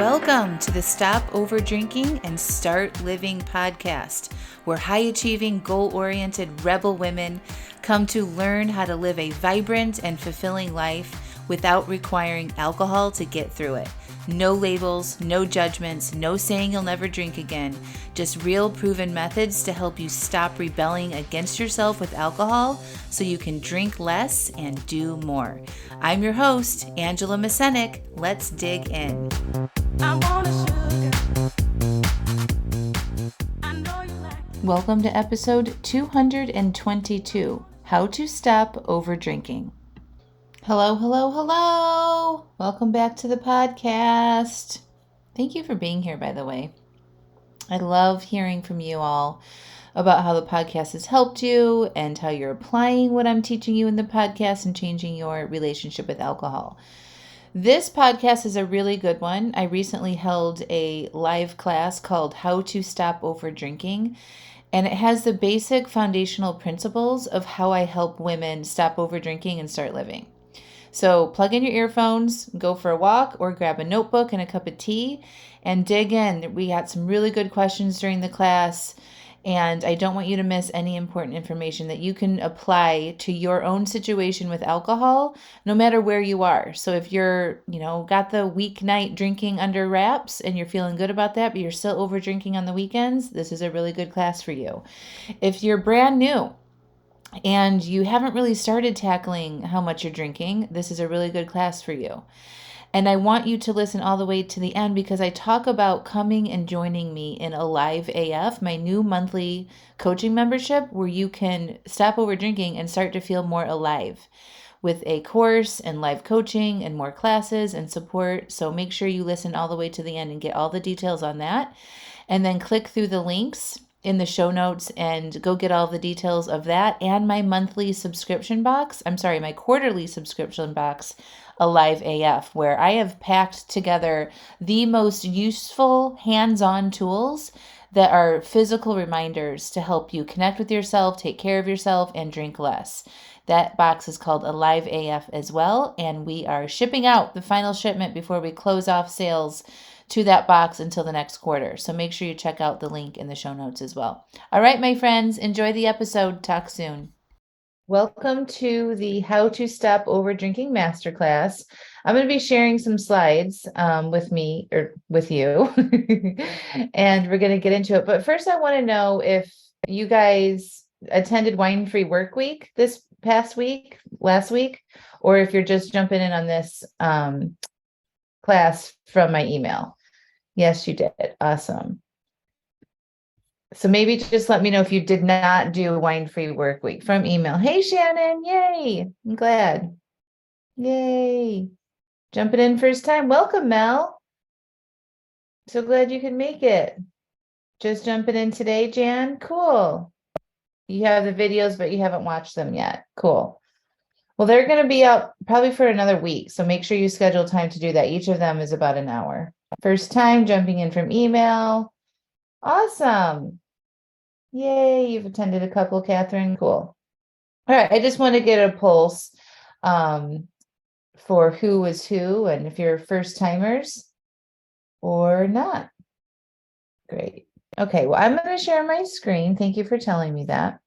Welcome to the Stop Over Drinking and Start Living podcast, where high-achieving, goal-oriented rebel women come to learn how to live a vibrant and fulfilling life without requiring alcohol to get through it. No labels, no judgments, no saying you'll never drink again. Just real proven methods to help you stop rebelling against yourself with alcohol so you can drink less and do more. I'm your host, Angela Mascenik. Let's dig in. Welcome to episode 222, How to Stop Over Drinking. Hello, hello, hello. Welcome back to the podcast. Thank you for being here, by the way. I love hearing from you all about how the podcast has helped you and how you're applying what I'm teaching you in the podcast and changing your relationship with alcohol. This podcast is a really good one. I recently held a live class called How to Stop Over Drinking, and it has the basic foundational principles of how I help women stop over drinking and start living. So plug in your earphones, go for a walk, or grab a notebook and a cup of tea and dig in. We got some really good questions during the class, and I don't want you to miss any important information that you can apply to your own situation with alcohol, no matter where you are. So if you're, got the weeknight drinking under wraps and you're feeling good about that, but you're still over drinking on the weekends, this is a really good class for you. If you're brand new and you haven't really started tackling how much you're drinking, this is a really good class for you. And I want you to listen all the way to the end because I talk about coming and joining me in Alive AF, my new monthly coaching membership where you can stop over drinking and start to feel more alive with a course and live coaching and more classes and support. So make sure you listen all the way to the end and get all the details on that. And then click through the links in the show notes and go get all the details of that and my quarterly subscription box, Alive AF, where I have packed together the most useful hands-on tools that are physical reminders to help you connect with yourself, take care of yourself, and drink less. That box is called Alive AF as well, and we are shipping out the final shipment before we close off sales to that box until the next quarter. So make sure you check out the link in the show notes as well. All right, my friends, enjoy the episode. Talk soon. Welcome to the How to Stop Over Drinking Masterclass. I'm going to be sharing some slides with you, and we're going to get into it. But first, I want to know if you guys attended Wine-Free Work Week this past week, last week, or if you're just jumping in on this class from my email. Yes, you did. Awesome. So maybe just let me know if you did not do Wine-Free Work Week from email. Hey, Shannon. Yay. I'm glad. Yay. Jumping in first time. Welcome, Mel. So glad you could make it. Just jumping in today, Jan. Cool. You have the videos, but you haven't watched them yet. Cool. Well, they're going to be up probably for another week. So make sure you schedule time to do that. Each of them is about an hour. First time jumping in from email. Awesome. Yay, you've attended a couple, Catherine. Cool. All right, I just want to get a pulse for who was who and if you're first timers or not. Great. Okay, well, I'm going to share my screen. Thank you for telling me that.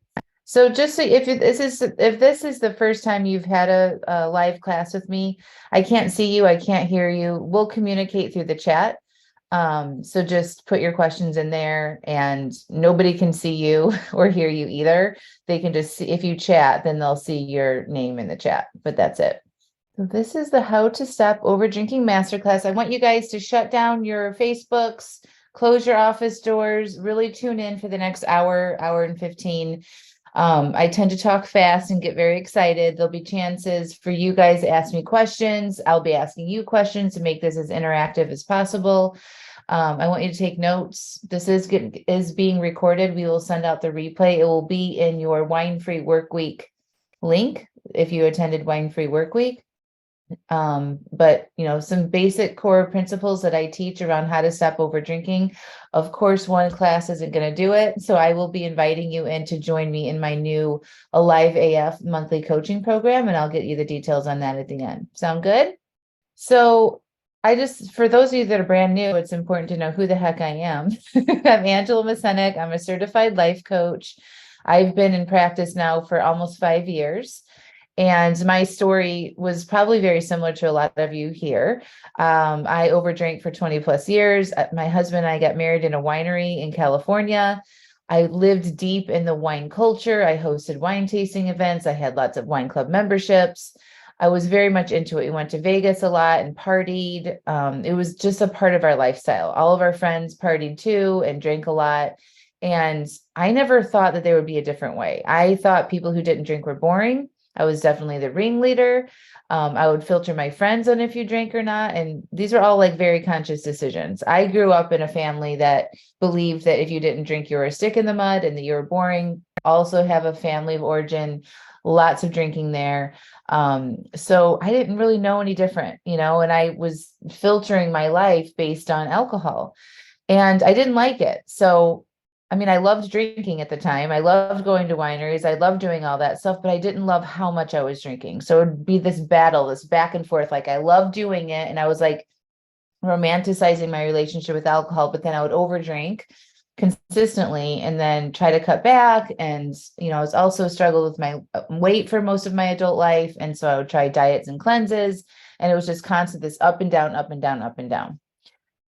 So just so if this is the first time you've had a live class with me, I can't see you, I can't hear you. We'll communicate through the chat. So just put your questions in there and nobody can see you or hear you either. They can just see, if you chat, then they'll see your name in the chat, but that's it. So this is the How to Stop Over Drinking Masterclass. I want you guys to shut down your Facebooks, close your office doors, really tune in for the next hour and 15. I tend to talk fast and get very excited. There'll be chances for you guys to ask me questions. I'll be asking you questions to make this as interactive as possible. I want you to take notes. This is being recorded. We will send out the replay. It will be in your Wine-Free Work Week link if you attended Wine-Free Work Week. But some basic core principles that I teach around how to stop over drinking. Of course, one class isn't going to do it. So I will be inviting you in to join me in my new Alive AF monthly coaching program, and I'll get you the details on that at the end. Sound good? So For those of you that are brand new, it's important to know who the heck I am. I'm Angela Mascenik. I'm a certified life coach. I've been in practice now for almost 5 years. And my story was probably very similar to a lot of you here. I overdrank for 20 plus years. My husband and I got married in a winery in California. I lived deep in the wine culture. I hosted wine tasting events. I had lots of wine club memberships. I was very much into it. We went to Vegas a lot and partied. It was just a part of our lifestyle. All of our friends partied too and drank a lot. And I never thought that there would be a different way. I thought people who didn't drink were boring. I was definitely the ringleader. I would filter my friends on if you drank or not. And these were all like very conscious decisions. I grew up in a family that believed that if you didn't drink, you were a stick in the mud and that you were boring. Also have a family of origin, lots of drinking there. So I didn't really know any different, and I was filtering my life based on alcohol and I didn't like it. So, I mean, I loved drinking at the time. I loved going to wineries. I loved doing all that stuff, but I didn't love how much I was drinking. So it would be this battle, this back and forth. Like I loved doing it. And I was like romanticizing my relationship with alcohol, but then I would overdrink consistently and then try to cut back. And, I was also struggled with my weight for most of my adult life. And so I would try diets and cleanses. And it was just constant, this up and down, up and down, up and down.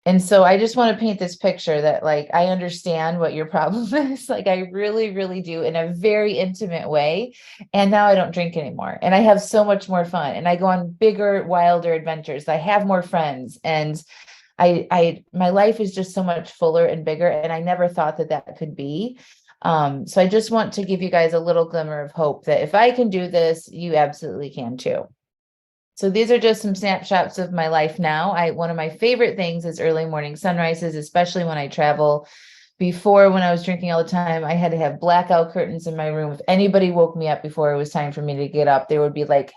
And so I just want to paint this picture that like, I understand what your problem is. Like I really, really do in a very intimate way. And now I don't drink anymore. And I have so much more fun and I go on bigger, wilder adventures. I have more friends and my life is just so much fuller and bigger. And I never thought that that could be. So I just want to give you guys a little glimmer of hope that if I can do this, you absolutely can too. So these are just some snapshots of my life now. One of my favorite things is early morning sunrises, especially when I travel. Before, when I was drinking all the time, I had to have blackout curtains in my room. If anybody woke me up before it was time for me to get up, there would be like,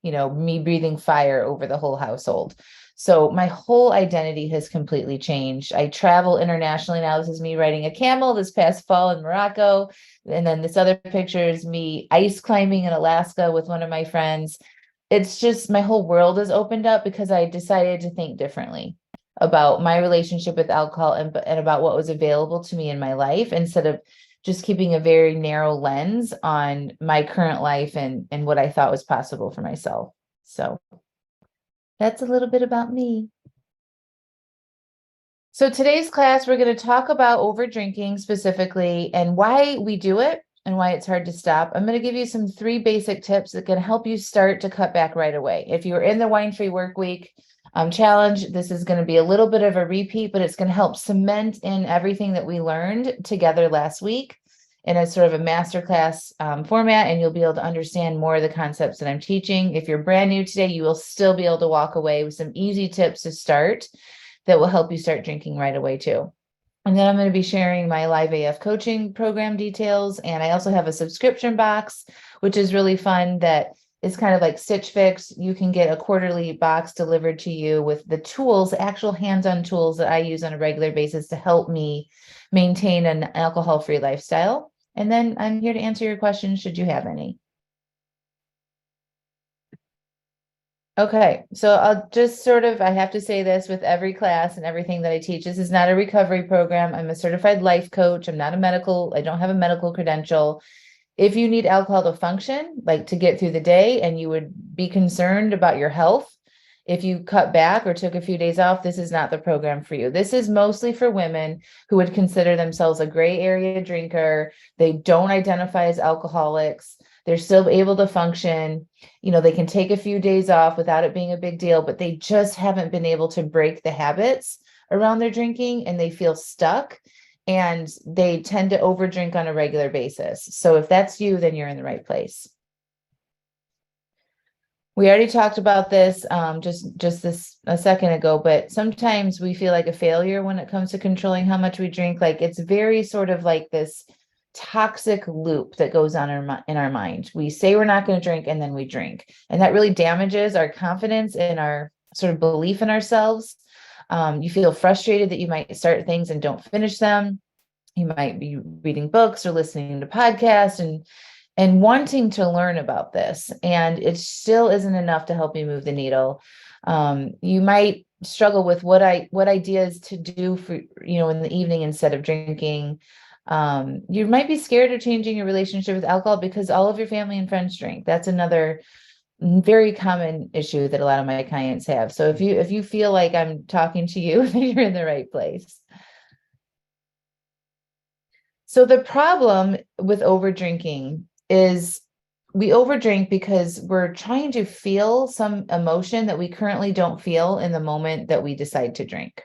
me breathing fire over the whole household. So my whole identity has completely changed. I travel internationally now. This is me riding a camel this past fall in Morocco. And then this other picture is me ice climbing in Alaska with one of my friends. It's just my whole world has opened up because I decided to think differently about my relationship with alcohol and about what was available to me in my life instead of just keeping a very narrow lens on my current life and what I thought was possible for myself. So that's a little bit about me. So today's class, we're going to talk about over drinking specifically and why we do it and why it's hard to stop. I'm going to give you some 3 basic tips that can help you start to cut back right away. If you're in the wine-free work week challenge, this is going to be a little bit of a repeat, but it's going to help cement in everything that we learned together last week in a sort of a masterclass format, and you'll be able to understand more of the concepts that I'm teaching. If you're brand new today, you will still be able to walk away with some easy tips to start that will help you start drinking right away too. And then I'm going to be sharing my live AF coaching program details. And I also have a subscription box, which is really fun that is kind of like Stitch Fix. You can get a quarterly box delivered to you with the tools, actual hands-on tools that I use on a regular basis to help me maintain an alcohol-free lifestyle. And then I'm here to answer your questions should you have any. Okay, so I'll just I have to say this with every class and everything that I teach. This is not a recovery program. I'm a certified life coach. I don't have a medical credential. If you need alcohol to function, like to get through the day, and you would be concerned about your health, if you cut back or took a few days off, this is not the program for you. This is mostly for women who would consider themselves a gray area drinker. They don't identify as alcoholics. They're still able to function. They can take a few days off without it being a big deal, but they just haven't been able to break the habits around their drinking and they feel stuck and they tend to overdrink on a regular basis. So if that's you, then you're in the right place. We already talked about this just a second ago, but sometimes we feel like a failure when it comes to controlling how much we drink. Like it's very sort of like this toxic loop that goes on in our mind. We say we're not going to drink and then we drink. And that really damages our confidence and our sort of belief in ourselves. You feel frustrated that you might start things and don't finish them. You might be reading books or listening to podcasts and wanting to learn about this. And it still isn't enough to help you move the needle. You might struggle with what ideas to do for, in the evening instead of drinking. You might be scared of changing your relationship with alcohol because all of your family and friends drink. That's another very common issue that a lot of my clients have. So if you feel like I'm talking to you, then you're in the right place. So the problem with over drinking is we overdrink because we're trying to feel some emotion that we currently don't feel in the moment that we decide to drink.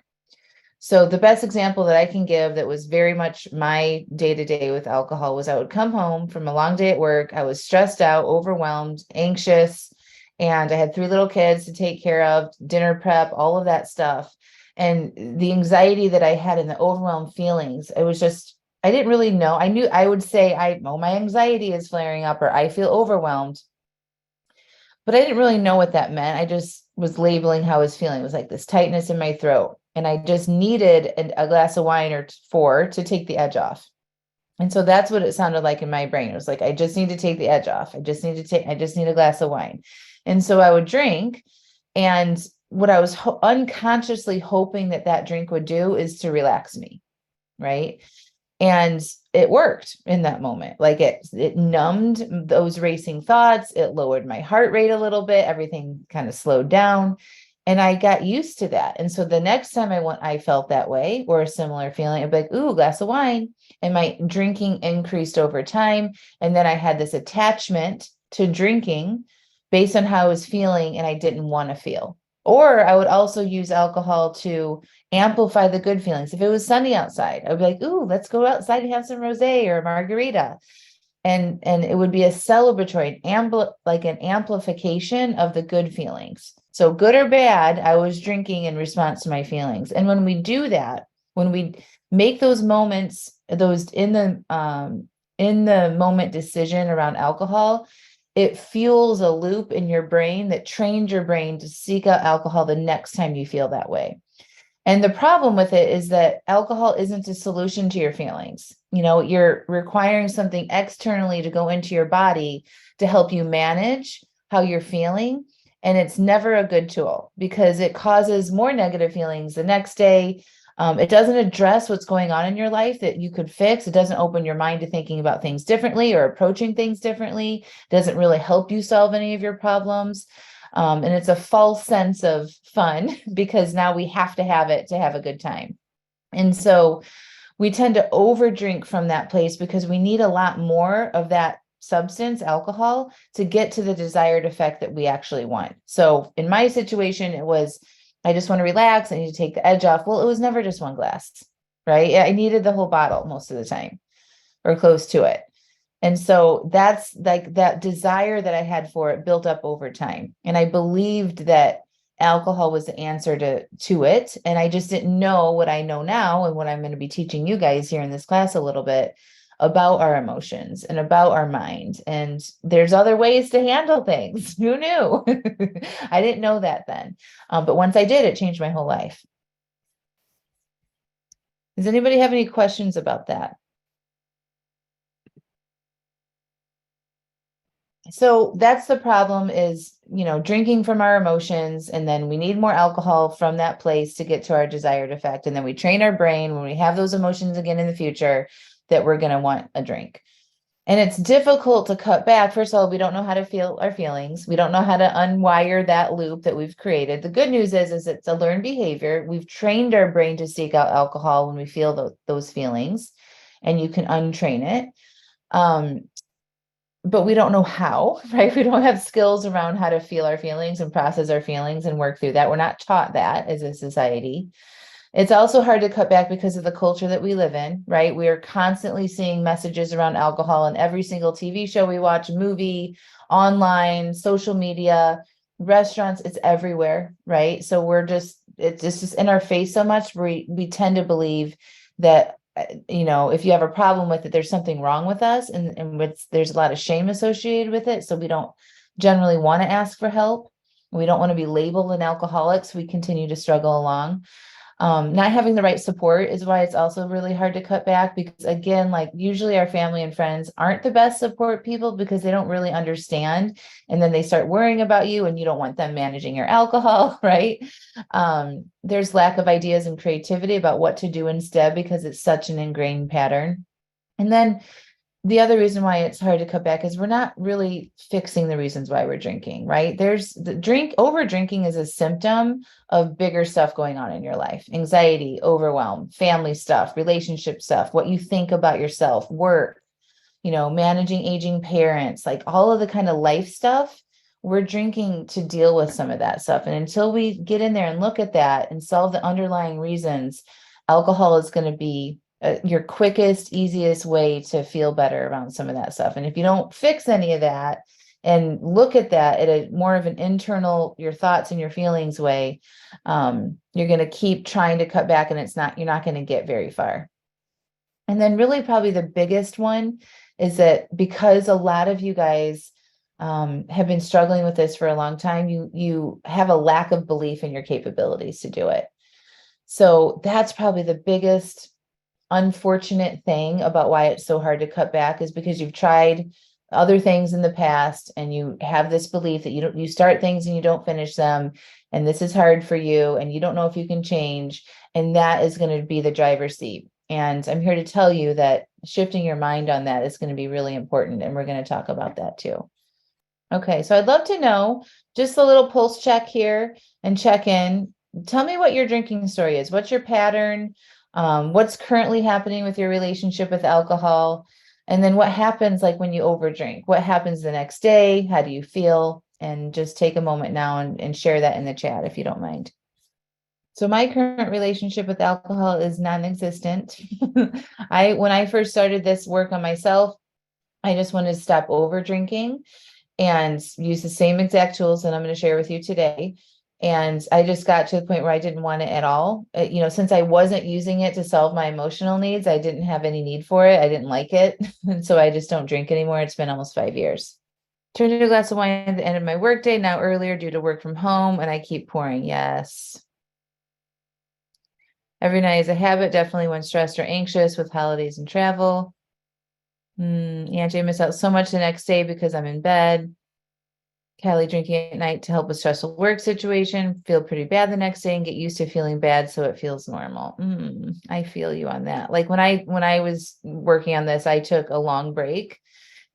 So the best example that I can give that was very much my day to day with alcohol was I would come home from a long day at work. I was stressed out, overwhelmed, anxious, and I had three little kids to take care of, dinner prep, all of that stuff. And the anxiety that I had and the overwhelmed feelings, it was just, I didn't really know. I knew I would say, my anxiety is flaring up or I feel overwhelmed, but I didn't really know what that meant. I just was labeling how I was feeling. It was like this tightness in my throat. And I just needed a glass of wine or four to take the edge off. And so that's what it sounded like in my brain. It was like, I just need to take the edge off. I just need a glass of wine. And so I would drink. And what I was unconsciously hoping that drink would do is to relax me. Right. And it worked in that moment. Like it numbed those racing thoughts. It lowered my heart rate a little bit. Everything kind of slowed down. And I got used to that. And so the next time I felt that way or a similar feeling, I'd be like, ooh, glass of wine. And my drinking increased over time. And then I had this attachment to drinking based on how I was feeling and I didn't want to feel. Or I would also use alcohol to amplify the good feelings. If it was sunny outside, I'd be like, ooh, let's go outside and have some rosé or a margarita. And it would be a celebratory, like an amplification of the good feelings. So good or bad, I was drinking in response to my feelings. And when we do that, when we make those moments, those in the moment decision around alcohol, it fuels a loop in your brain that trains your brain to seek out alcohol the next time you feel that way. And the problem with it is that alcohol isn't a solution to your feelings. You're requiring something externally to go into your body to help you manage how you're feeling. And it's never a good tool because it causes more negative feelings the next day. It doesn't address what's going on in your life that you could fix. It doesn't open your mind to thinking about things differently or approaching things differently. It doesn't really help you solve any of your problems. And it's a false sense of fun because now we have to have it to have a good time. And so we tend to overdrink from that place because we need a lot more of that substance, alcohol, to get to the desired effect that we actually want. So in my situation, it was, I just want to relax. I need to take the edge off. Well, it was never just one glass, right? I needed the whole bottle most of the time or close to it. And so that's like that desire that I had for it built up over time. And I believed that alcohol was the answer to it. And I just didn't know what I know now and what I'm going to be teaching you guys here in this class a little bit about our emotions and about our mind. And there's other ways to handle things. Who knew? I didn't know that then. But once I did, it changed my whole life. Does anybody have any questions about that? So that's the problem is, drinking from our emotions, and then we need more alcohol from that place to get to our desired effect. And then we train our brain when we have those emotions again in the future that we're going to want a drink. And it's difficult to cut back. First of all, we don't know how to feel our feelings. We don't know how to unwire that loop that we've created. The good news is it's a learned behavior. We've trained our brain to seek out alcohol when we feel those feelings, and you can untrain it. But we don't know how, right? We don't have skills around how to feel our feelings and process our feelings and work through that. We're not taught that as a society. It's also hard to cut back because of the culture that we live in, right? We are constantly seeing messages around alcohol in every single TV show we watch, movie, online, social media, restaurants, it's everywhere, right? So it's just in our face so much. We tend to believe that if you have a problem with it, there's something wrong with us, and there's a lot of shame associated with it. So we don't generally want to ask for help. We don't want to be labeled an alcoholic, so we continue to struggle along. Not having the right support is why it's also really hard to cut back, because again, like usually our family and friends aren't the best support people because they don't really understand. And then they start worrying about you and you don't want them managing your alcohol, right? There's lack of ideas and creativity about what to do instead because it's such an ingrained pattern. And then the other reason why it's hard to cut back is we're not really fixing the reasons why we're drinking, right? There's the over drinking is a symptom of bigger stuff going on in your life: anxiety, overwhelm, family stuff, relationship stuff, what you think about yourself, work, managing aging parents, like all of the kind of life stuff. We're drinking to deal with some of that stuff. And until we get in there and look at that and solve the underlying reasons, alcohol is going to be your quickest, easiest way to feel better around some of that stuff. And if you don't fix any of that and look at that at a more of an internal, your thoughts and your feelings way, you're going to keep trying to cut back and you're not going to get very far. And then really probably the biggest one is that because a lot of you guys have been struggling with this for a long time, you have a lack of belief in your capabilities to do it. So that's probably the biggest unfortunate thing about why it's so hard to cut back, is because you've tried other things in the past and you have this belief that you start things and you don't finish them, and this is hard for you and you don't know if you can change, and that is going to be the driver's seat. And I'm here to tell you that shifting your mind on that is going to be really important, and we're going to talk about that too. Okay, so I'd love to know, just a little pulse check here and check in. Tell me what your drinking story is. What's your pattern? What's currently happening with your relationship with alcohol? And then what happens like when you overdrink? What happens the next day? How do you feel? And just take a moment now and share that in the chat if you don't mind. So my current relationship with alcohol is non-existent. When I first started this work on myself, I just wanted to stop over drinking and use the same exact tools that I'm going to share with you today. And I just got to the point where I didn't want it at all. Since I wasn't using it to solve my emotional needs, I didn't have any need for it. I didn't like it. And so I just don't drink anymore. It's been almost 5 years. Turned to a glass of wine at the end of my workday, now earlier due to work from home, and I keep pouring. Yes. Every night is a habit, definitely when stressed or anxious with holidays and travel. Angie, I miss out so much the next day because I'm in bed. Callie, drinking at night to help with stressful work situation, feel pretty bad the next day and get used to feeling bad so it feels normal. I feel you on that. Like when I was working on this, I took a long break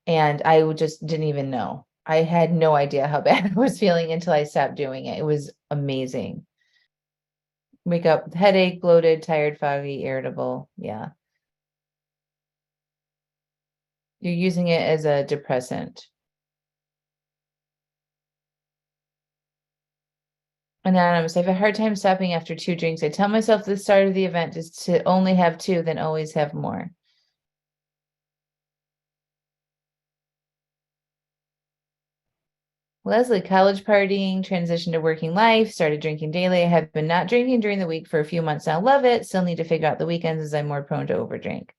and I just didn't even know. I had no idea how bad I was feeling until I stopped doing it. It was amazing. Wake up with headache, bloated, tired, foggy, irritable. Yeah. You're using it as a depressant. Anonymous, I have a hard time stopping after 2 drinks. I tell myself at the start of the event is to only have 2, then always have more. Leslie, college partying, transition to working life, started drinking daily. I have been not drinking during the week for a few months now. Love it. Still need to figure out the weekends as I'm more prone to overdrink.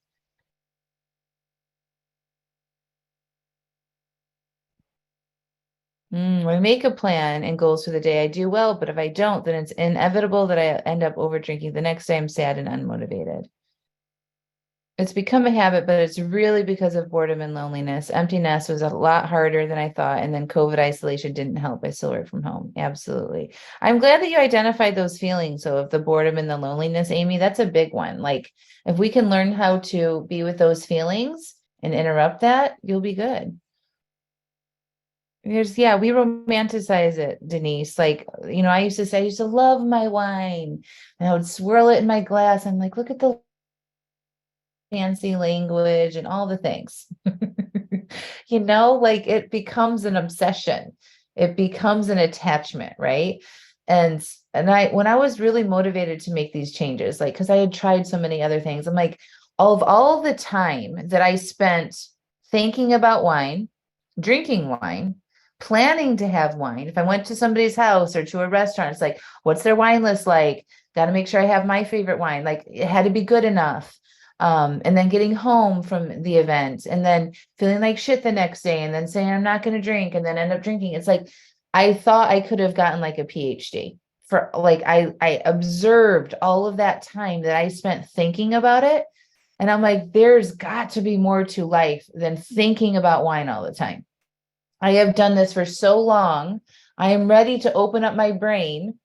When I make a plan and goals for the day, I do well, but if I don't, then it's inevitable that I end up overdrinking. The next day I'm sad and unmotivated. It's become a habit, but it's really because of boredom and loneliness. Empty nest was a lot harder than I thought. And then COVID isolation didn't help. I still work from home. Absolutely. I'm glad that you identified those feelings. So of the boredom and the loneliness, Amy, that's a big one. Like if we can learn how to be with those feelings and interrupt that, you'll be good. We romanticize it, Denise. Like, I used to say, I used to love my wine and I would swirl it in my glass. I'm like, look at the fancy language and all the things. Like it becomes an obsession. It becomes an attachment, right? And when I was really motivated to make these changes, like because I had tried so many other things, I'm like, all the time that I spent thinking about wine, drinking wine, planning to have wine. If I went to somebody's house or to a restaurant, it's like, what's their wine list like? Got to make sure I have my favorite wine. Like it had to be good enough. And then getting home from the event and then feeling like shit the next day and then saying I'm not going to drink and then end up drinking. It's like, I thought I could have gotten like a PhD for like, I observed all of that time that I spent thinking about it. And I'm like, there's got to be more to life than thinking about wine all the time. I have done this for so long. I am ready to open up my brain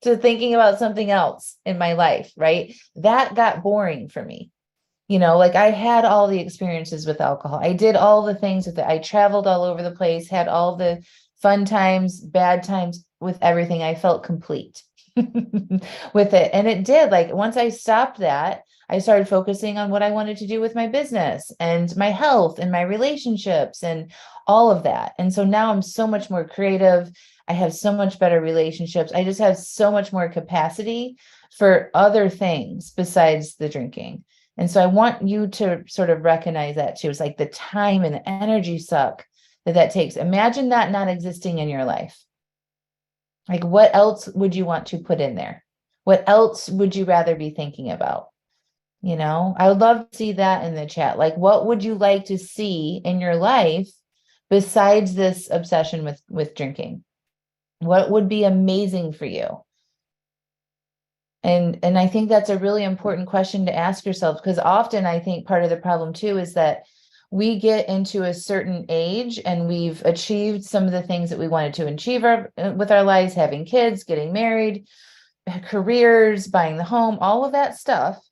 to thinking about something else in my life, right? That got boring for me. Like I had all the experiences with alcohol. I did all the things with it. I traveled all over the place, had all the fun times, bad times with everything. I felt complete with it. And it did. Like once I stopped that, I started focusing on what I wanted to do with my business and my health and my relationships and all of that. And so now I'm so much more creative. I have so much better relationships. I just have so much more capacity for other things besides the drinking. And so I want you to sort of recognize that too. It's like the time and the energy suck that takes. Imagine that not existing in your life. Like what else would you want to put in there? What else would you rather be thinking about? I would love to see that in the chat. Like what would you like to see in your life besides this obsession with drinking? What would be amazing for you? And I think that's a really important question to ask yourself, because often I think part of the problem too is that we get into a certain age and we've achieved some of the things that we wanted to achieve with our lives, having kids, getting married, careers, buying the home, all of that stuff.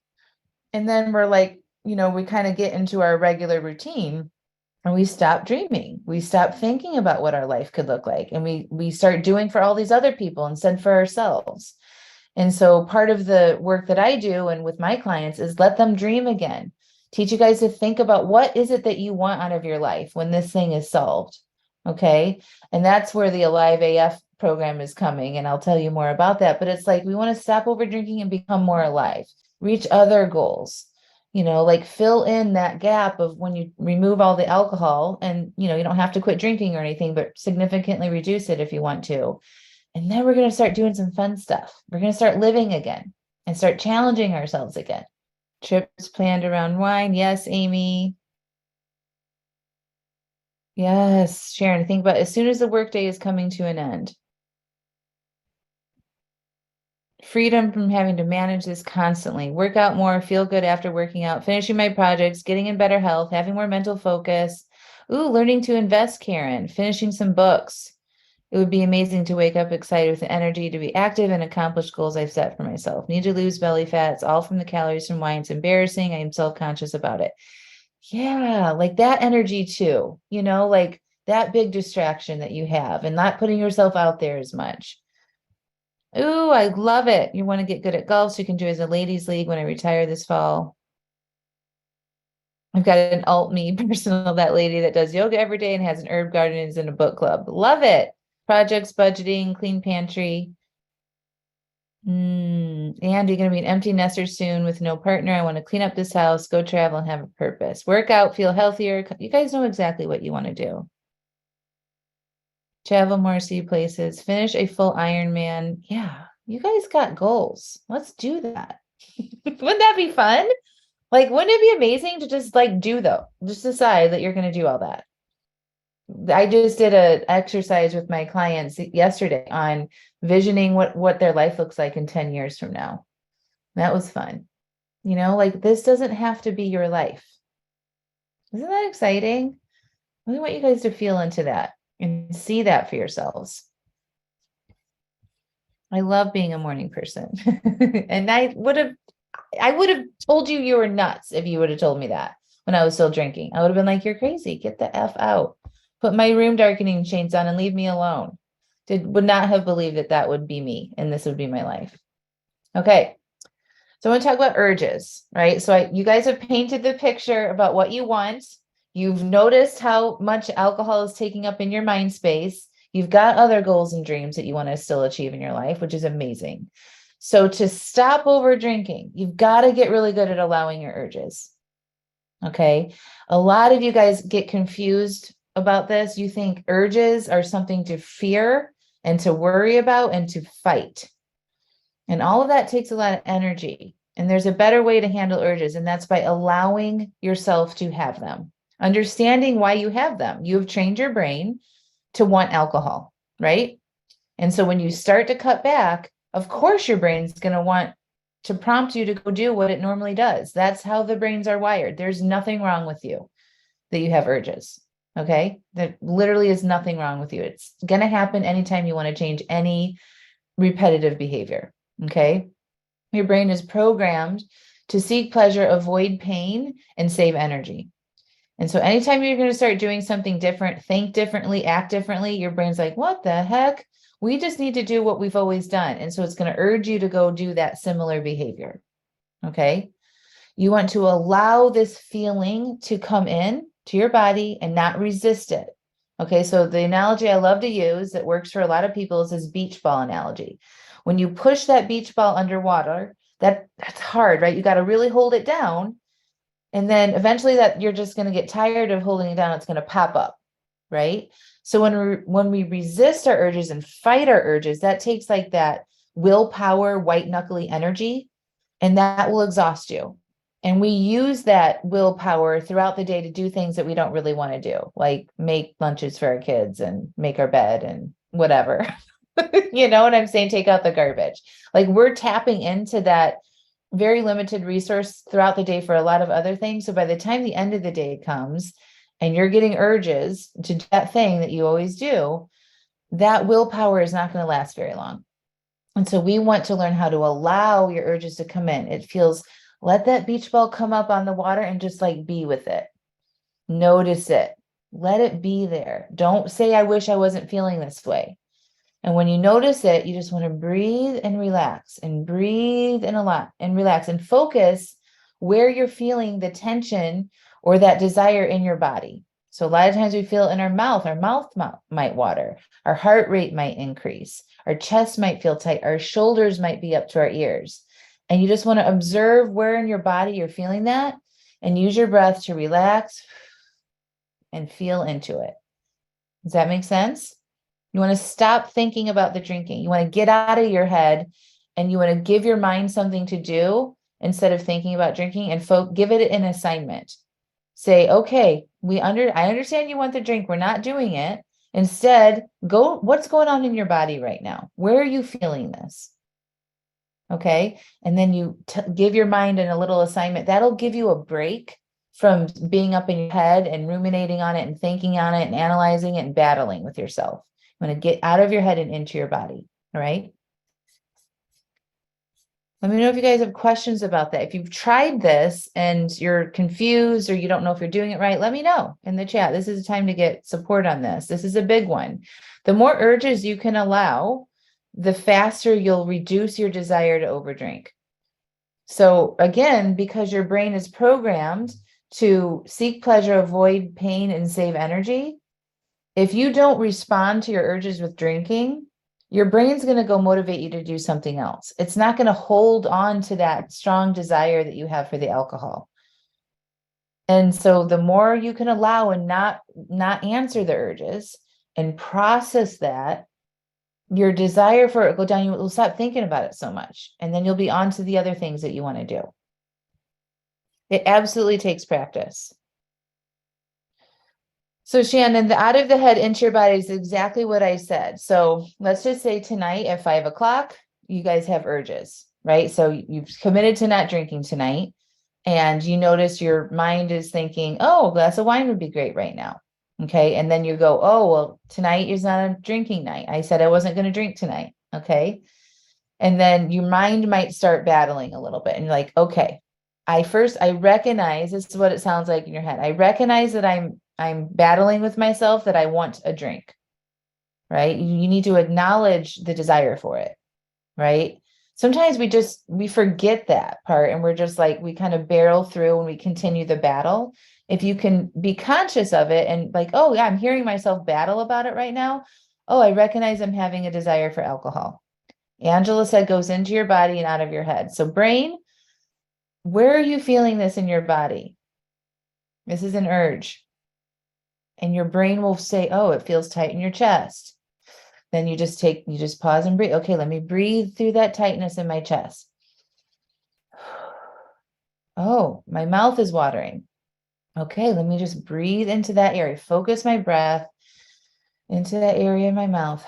And then we're like, we kind of get into our regular routine and we stop dreaming. We stop thinking about what our life could look like. And we start doing for all these other people instead for ourselves. And so part of the work that I do and with my clients is let them dream again. Teach you guys to think about what is it that you want out of your life when this thing is solved. Okay. And that's where the Alive AF program is coming. And I'll tell you more about that. But it's like we want to stop over drinking and become more alive, reach other goals, like fill in that gap of when you remove all the alcohol and, you don't have to quit drinking or anything, but significantly reduce it if you want to. And then we're going to start doing some fun stuff. We're going to start living again and start challenging ourselves again. Trips planned around wine. Yes, Amy. Yes, Sharon, think about as soon as the workday is coming to an end. Freedom from having to manage this constantly. Work out more, feel good after working out, finishing my projects, getting in better health, having more mental focus. Ooh, learning to invest, Karen, finishing some books. It would be amazing to wake up excited with the energy to be active and accomplish goals I've set for myself. Need to lose belly fat. It's all from the calories from wine. It's embarrassing. I am self-conscious about it. Yeah, like that energy too, like that big distraction that you have and not putting yourself out there as much. Ooh, I love it. You want to get good at golf so you can do as a ladies league when I retire this fall. I've got an alt me personal, that lady that does yoga every day and has an herb garden and is in a book club. Love it. Projects, budgeting, clean pantry. And you're going to be an empty nester soon with no partner. I want to clean up this house, go travel and have a purpose. Work out, feel healthier. You guys know exactly what you want to do. Travel more, see places, finish a full Ironman. Yeah, you guys got goals. Let's do that. Wouldn't that be fun? Like, wouldn't it be amazing to just like just decide that you're going to do all that? I just did an exercise with my clients yesterday on visioning what their life looks like in 10 years from now. That was fun. Like this doesn't have to be your life. Isn't that exciting? I really want you guys to feel into that and see that for yourselves. I love being a morning person. And I would have told you were nuts if you would have told me that when I was still drinking. I would have been like, you're crazy. Get the F out. Put my room darkening shades on and leave me alone. Would not have believed that would be me and this would be my life. Okay. So I want to talk about urges, right? So you guys have painted the picture about what you want. You've noticed how much alcohol is taking up in your mind space. You've got other goals and dreams that you want to still achieve in your life, which is amazing. So to stop over drinking, you've got to get really good at allowing your urges. Okay. A lot of you guys get confused about this. You think urges are something to fear and to worry about and to fight. And all of that takes a lot of energy. And there's a better way to handle urges, and that's by allowing yourself to have them, understanding why you have them. You have trained your brain to want alcohol, right? And so when you start to cut back, Of course, your brain's going to want to prompt you to go do what it normally does. That's how the brains are wired. There's nothing wrong with you that you have urges. Okay. There literally is nothing wrong with you. It's going to happen anytime you want to change any repetitive behavior. Okay. Your brain is programmed to seek pleasure, avoid pain, and save energy. And so anytime you're going to start doing something different, think differently, act differently, your brain's like, what the heck? We just need to do what we've always done. And so it's going to urge you to go do that similar behavior. Okay. You want to allow this feeling to come in to your body and not resist it. Okay. So the analogy I love to use that works for a lot of people is this beach ball analogy. When you push that beach ball underwater, that's hard, right? You got to really hold it down. And then eventually that you're just going to get tired of holding it down. It's going to pop up, right? So when we resist our urges and fight our urges, that takes like that willpower, white knuckly energy, and that will exhaust you. And we use that willpower throughout the day to do things that we don't really want to do, like make lunches for our kids and make our bed and whatever. You know what I'm saying? Take out the garbage. Like we're tapping into that very limited resource throughout the day for a lot of other things. So by the time the end of the day comes and you're getting urges to do that thing that you always do, that willpower is not going to last very long. And so we want to learn how to allow your urges to come in. It feels, let that beach ball come up on the water and just like be with it. Notice it. Let it be there. Don't say, I wish I wasn't feeling this way. And when you notice it, you just want to breathe and relax and breathe and a lot and relax and focus where you're feeling the tension or that desire in your body. So a lot of times we feel in our mouth might water, our heart rate might increase, our chest might feel tight, our shoulders might be up to our ears. And you just want to observe where in your body you're feeling that and use your breath to relax and feel into it. Does that make sense? You want to stop thinking about the drinking. You want to get out of your head and you want to give your mind something to do instead of thinking about drinking and give it an assignment. Say, okay, I understand you want the drink. We're not doing it. Instead, what's going on in your body right now? Where are you feeling this? Okay. And then you give your mind a little assignment. That'll give you a break from being up in your head and ruminating on it and thinking on it and analyzing it and battling with yourself. You want to get out of your head and into your body. All right. Let me know if you guys have questions about that. If you've tried this and you're confused or you don't know if you're doing it right, let me know in the chat. This is a time to get support on this. This is a big one. The more urges you can allow, the faster you'll reduce your desire to overdrink. So again, because your brain is programmed to seek pleasure, avoid pain, and save energy, if you don't respond to your urges with drinking, your brain's going to go motivate you to do something else. It's not going to hold on to that strong desire that you have for the alcohol. And so the more you can allow and not answer the urges and process that, your desire for it will go down. You will stop thinking about it so much. And then you'll be on to the other things that you want to do. It absolutely takes practice. So Shannon, the out of the head into your body is exactly what I said. So let's just say tonight at 5 o'clock, you guys have urges, right? So you've committed to not drinking tonight and you notice your mind is thinking, oh, a glass of wine would be great right now. Okay. And then you go, oh, well, tonight is not a drinking night. I said I wasn't going to drink tonight. Okay. And then your mind might start battling a little bit and you're like, okay, I recognize, this is what it sounds like in your head. I recognize that I'm battling with myself, that I want a drink, right? You need to acknowledge the desire for it, right? Sometimes we forget that part and we're just like, we kind of barrel through and we continue the battle. If you can be conscious of it and like, oh yeah, I'm hearing myself battle about it right now. Oh, I recognize I'm having a desire for alcohol. Angela said goes into your body and out of your head. So brain, where are you feeling this in your body? This is an urge. And your brain will say, oh, it feels tight in your chest. Then you just pause and breathe. Okay, let me breathe through that tightness in my chest. Oh, my mouth is watering. Okay, let me just breathe into that area. Focus my breath into that area in my mouth.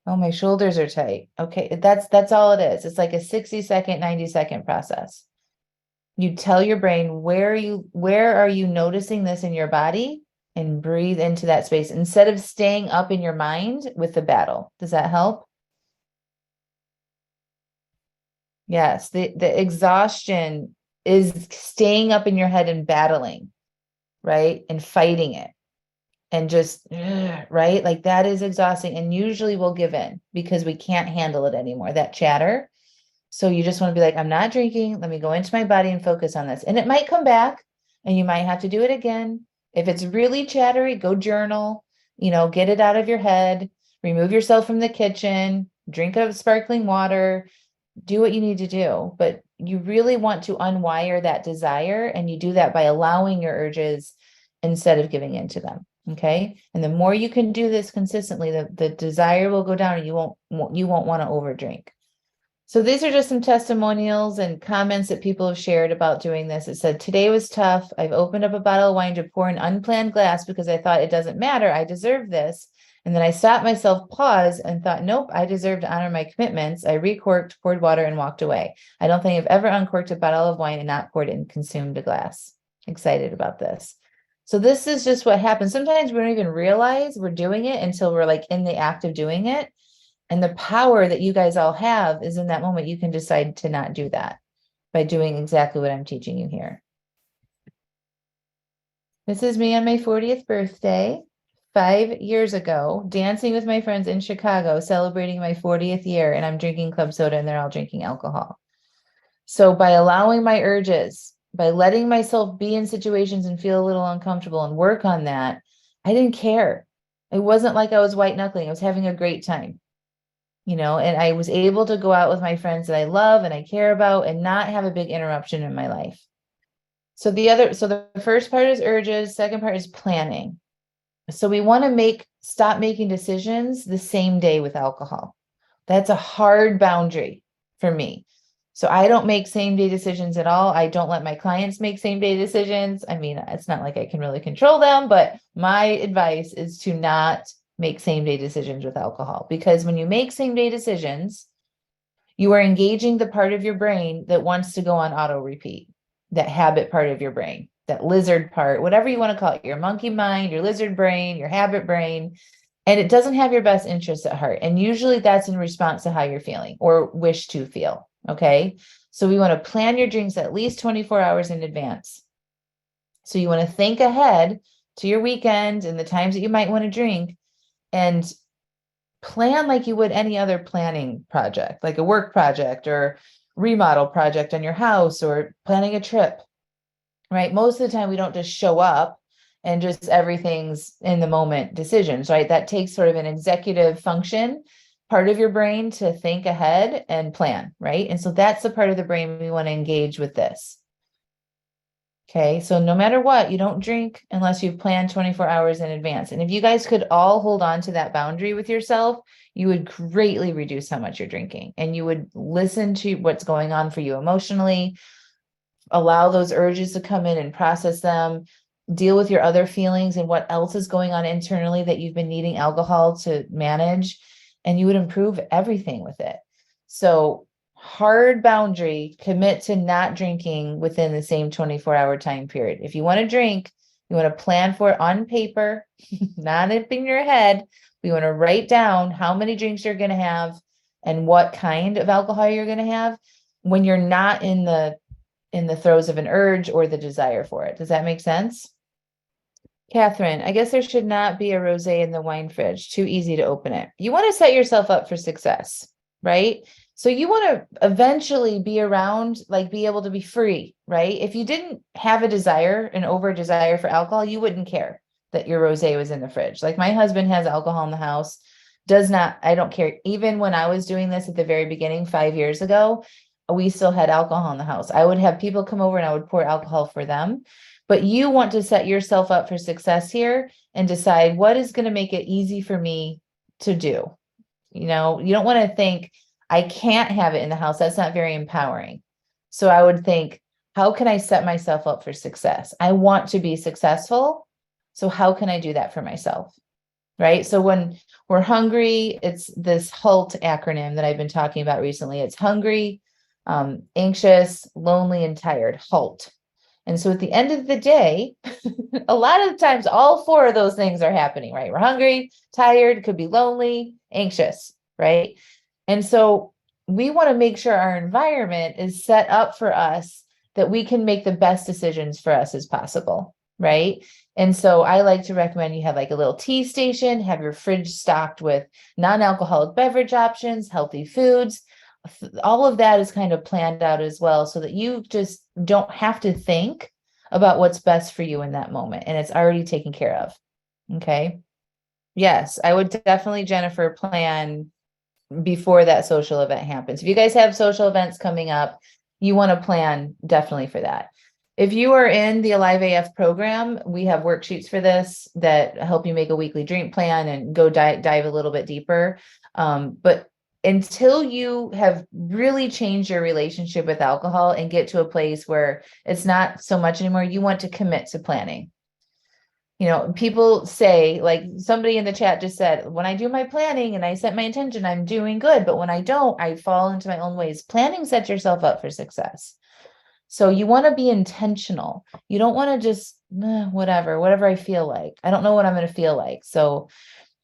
Oh, my shoulders are tight. Okay, that's all it is. It's like a 60-second, 90-second process. You tell your brain where are you noticing this in your body and breathe into that space instead of staying up in your mind with the battle. Does that help? Yes, the exhaustion is staying up in your head and battling, right? And fighting it and just right? Like that is exhausting and usually we'll give in because we can't handle it anymore. That chatter. So you just want to be like, I'm not drinking. Let me go into my body and focus on this. And it might come back and you might have to do it again. If it's really chattery, go journal, get it out of your head, remove yourself from the kitchen, drink of sparkling water, do what you need to do. But you really want to unwire that desire. And you do that by allowing your urges instead of giving in to them. Okay. And the more you can do this consistently, the desire will go down and you won't want to overdrink. So these are just some testimonials and comments that people have shared about doing this. It said, today was tough. I've opened up a bottle of wine to pour an unplanned glass because I thought it doesn't matter. I deserve this. And then I stopped myself, paused, and thought, nope, I deserve to honor my commitments. I recorked, poured water, and walked away. I don't think I've ever uncorked a bottle of wine and not poured it and consumed a glass. Excited about this. So this is just what happens. Sometimes we don't even realize we're doing it until we're like in the act of doing it. And the power that you guys all have is in that moment, you can decide to not do that by doing exactly what I'm teaching you here. This is me on my 40th birthday, 5 years ago, dancing with my friends in Chicago, celebrating my 40th year, and I'm drinking club soda and they're all drinking alcohol. So by allowing my urges, by letting myself be in situations and feel a little uncomfortable and work on that, I didn't care. It wasn't like I was white knuckling. I was having a great time. And I was able to go out with my friends that I love and I care about and not have a big interruption in my life. So the first part is urges, second part is planning. So we want to stop making decisions the same day with alcohol. That's a hard boundary for me. So I don't make same day decisions at all. I don't let my clients make same day decisions. I mean, it's not like I can really control them, but my advice is to not make same day decisions with alcohol, because when you make same day decisions, you are engaging the part of your brain that wants to go on auto repeat, that habit part of your brain, that lizard part, whatever you want to call it, your monkey mind, your lizard brain, your habit brain. And it doesn't have your best interests at heart. And usually that's in response to how you're feeling or wish to feel. Okay. So we want to plan your drinks at least 24 hours in advance. So you want to think ahead to your weekend and the times that you might want to drink and plan like you would any other planning project, like a work project or remodel project on your house or planning a trip, right? Most of the time we don't just show up and just everything's in the moment decisions, right? That takes sort of an executive function, part of your brain to think ahead and plan, right? And so that's the part of the brain we want to engage with this. Okay, so no matter what, you don't drink unless you've planned 24 hours in advance. And if you guys could all hold on to that boundary with yourself, you would greatly reduce how much you're drinking and you would listen to what's going on for you emotionally, allow those urges to come in and process them, deal with your other feelings and what else is going on internally that you've been needing alcohol to manage, and you would improve everything with it. So hard boundary, commit to not drinking within the same 24-hour time period. If you want to drink, you want to plan for it on paper, not in your head. We want to write down how many drinks you're going to have and what kind of alcohol you're going to have when you're not in the throes of an urge or the desire for it. Does that make sense? Catherine, I guess there should not be a rosé in the wine fridge. Too easy to open it. You want to set yourself up for success, right? So you want to eventually be around, like be able to be free, right? If you didn't have a desire, an over desire for alcohol, you wouldn't care that your rosé was in the fridge. Like my husband has alcohol in the house, I don't care. Even when I was doing this at the very beginning, 5 years ago, we still had alcohol in the house. I would have people come over and I would pour alcohol for them. But you want to set yourself up for success here and decide what is going to make it easy for me to do. You don't want to think, I can't have it in the house. That's not very empowering. So I would think, how can I set myself up for success? I want to be successful. So how can I do that for myself? right? So when we're hungry, it's this HALT acronym that I've been talking about recently. It's hungry, anxious, lonely, and tired, HALT. And so at the end of the day, a lot of the times, all four of those things are happening, right? We're hungry, tired, could be lonely, anxious, right? And so we want to make sure our environment is set up for us that we can make the best decisions for us as possible, right? And so I like to recommend you have like a little tea station, have your fridge stocked with non-alcoholic beverage options, healthy foods. All of that is kind of planned out as well so that you just don't have to think about what's best for you in that moment and it's already taken care of. Okay. Yes, I would definitely, Jennifer, plan before that social event happens. If you guys have social events coming up, you want to plan definitely for that. If you are in the Alive AF program, we have worksheets for this that help you make a weekly drink plan and go dive a little bit deeper. But until you have really changed your relationship with alcohol and get to a place where it's not so much anymore, you want to commit to planning. You know, people say, like somebody in the chat just said, when I do my planning and I set my intention, I'm doing good. But when I don't, I fall into my own ways. Planning sets yourself up for success. So you want to be intentional. You don't want to just whatever I feel like. I don't know what I'm going to feel like. So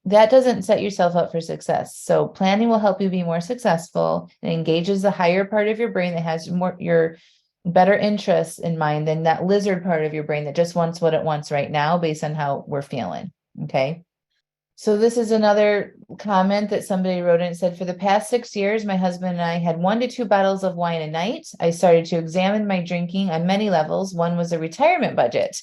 that doesn't set yourself up for success. So planning will help you be more successful. It engages the higher part of your brain that has more your better interests in mind than that lizard part of your brain that just wants what it wants right now based on how we're feeling. Okay. So this is another comment that somebody wrote in. It said, for the past 6 years, my husband and I had 1 to 2 bottles of wine a night. I started to examine my drinking on many levels. One was a retirement budget.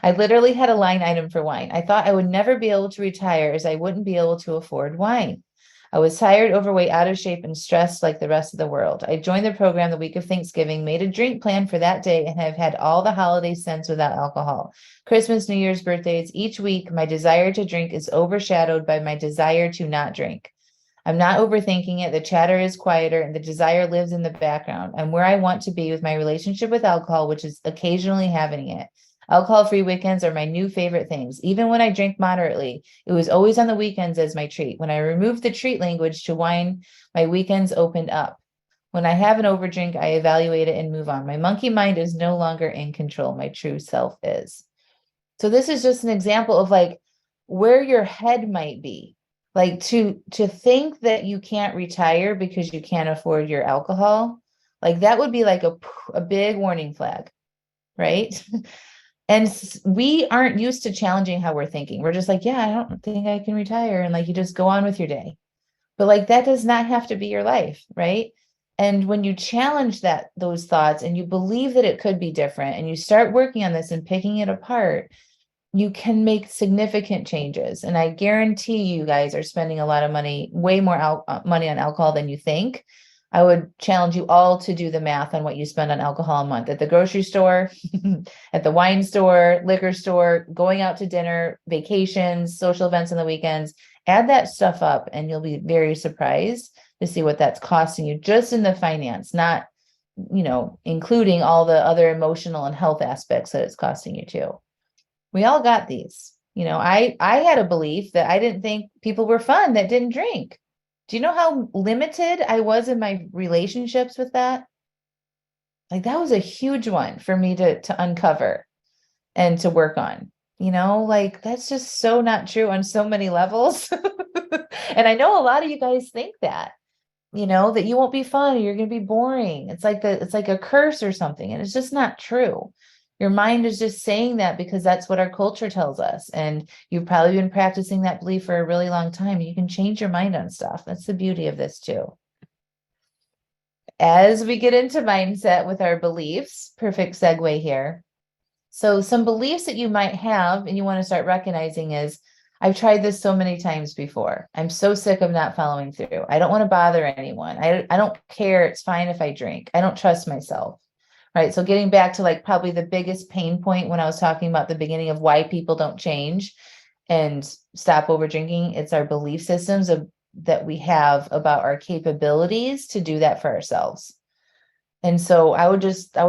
I literally had a line item for wine. I thought I would never be able to retire as I wouldn't be able to afford wine. I was tired, overweight, out of shape, and stressed like the rest of the world. I joined the program the week of Thanksgiving, made a drink plan for that day, and have had all the holidays since without alcohol. Christmas, New Year's, birthdays, each week, my desire to drink is overshadowed by my desire to not drink. I'm not overthinking it. The chatter is quieter and the desire lives in the background. I'm where I want to be with my relationship with alcohol, which is occasionally having it. Alcohol-free weekends are my new favorite things. Even when I drink moderately, it was always on the weekends as my treat. When I removed the treat language to wine, my weekends opened up. When I have an overdrink, I evaluate it and move on. My monkey mind is no longer in control. My true self is. So this is just an example of like where your head might be. Like to think that you can't retire because you can't afford your alcohol, like that would be like a big warning flag, right? And we aren't used to challenging how we're thinking. We're just like, yeah, I don't think I can retire. And like, you just go on with your day. But like, that does not have to be your life, right? And when you challenge those thoughts and you believe that it could be different and you start working on this and picking it apart, you can make significant changes. And I guarantee you guys are spending a lot of money, way more money on alcohol than you think. I would challenge you all to do the math on what you spend on alcohol a month at the grocery store, at the wine store, liquor store, going out to dinner, vacations, social events on the weekends. Add that stuff up and you'll be very surprised to see what that's costing you just in the finance, not, including all the other emotional and health aspects that it's costing you too. We all got these. I had a belief that I didn't think people were fun that didn't drink. Do you know how limited I was in my relationships with that? Like that was a huge one for me to uncover and to work on. Like that's just so not true on so many levels. And I know a lot of you guys think that, that you won't be fun or you're going to be boring. It's like a curse or something. And it's just not true. Your mind is just saying that because that's what our culture tells us. And you've probably been practicing that belief for a really long time. You can change your mind on stuff. That's the beauty of this too. As we get into mindset with our beliefs, perfect segue here. So some beliefs that you might have and you want to start recognizing is, I've tried this so many times before. I'm so sick of not following through. I don't want to bother anyone. I don't care. It's fine if I drink. I don't trust myself. Right. So getting back to like probably the biggest pain point when I was talking about the beginning of why people don't change and stop over drinking, it's our belief systems that we have about our capabilities to do that for ourselves. And so I would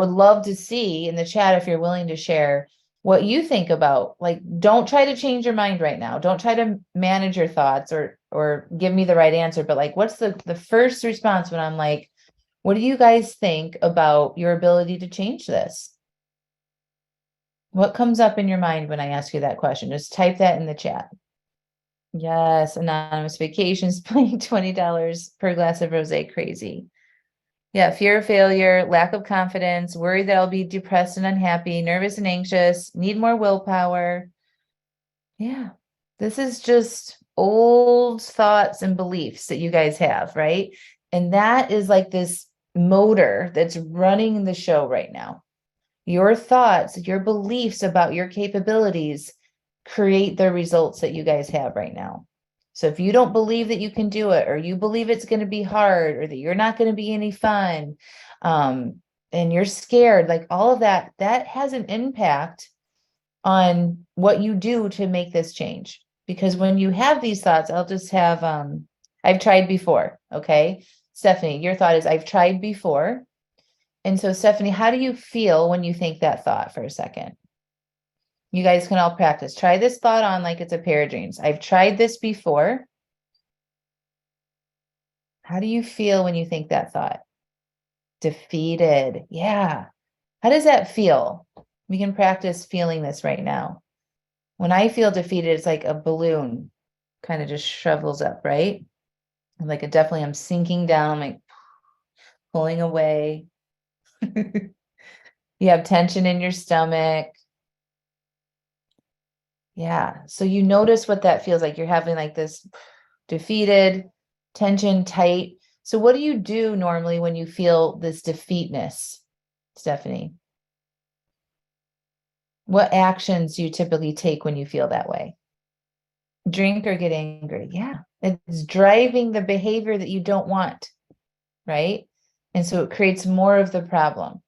love to see in the chat, if you're willing to share, what you think about. Like, don't try to change your mind right now. Don't try to manage your thoughts or give me the right answer. But like, what's the first response when I'm like, what do you guys think about your ability to change this? What comes up in your mind when I ask you that question? Just type that in the chat. Yes, anonymous vacations, paying $20 per glass of rosé, crazy. Yeah, fear of failure, lack of confidence, worry that I'll be depressed and unhappy, nervous and anxious, need more willpower. Yeah, this is just old thoughts and beliefs that you guys have, right? And that is like this motor that's running the show right now. Your thoughts, your beliefs about your capabilities create the results that you guys have right now. So if you don't believe that you can do it, or you believe it's going to be hard, or that you're not going to be any fun, and you're scared, like all of that, that has an impact on what you do to make this change. Because when you have these thoughts, I'll just have, I've tried before. Okay. Stephanie, your thought is, I've tried before. And so, Stephanie, how do you feel when you think that thought for a second? You guys can all practice. Try this thought on like it's a pair of dreams. I've tried this before. How do you feel when you think that thought? Defeated. Yeah. How does that feel? We can practice feeling this right now. When I feel defeated, it's like a balloon kind of just shrivels up, right? And like it definitely, I'm sinking down, like pulling away. You have tension in your stomach. Yeah. So you notice what that feels like. You're having like this defeated, tension, tight. So what do you do normally when you feel this defeatness, Stephanie? What actions do you typically take when you feel that way? Drink or get angry? Yeah. It's driving the behavior that you don't want, right? And so it creates more of the problem.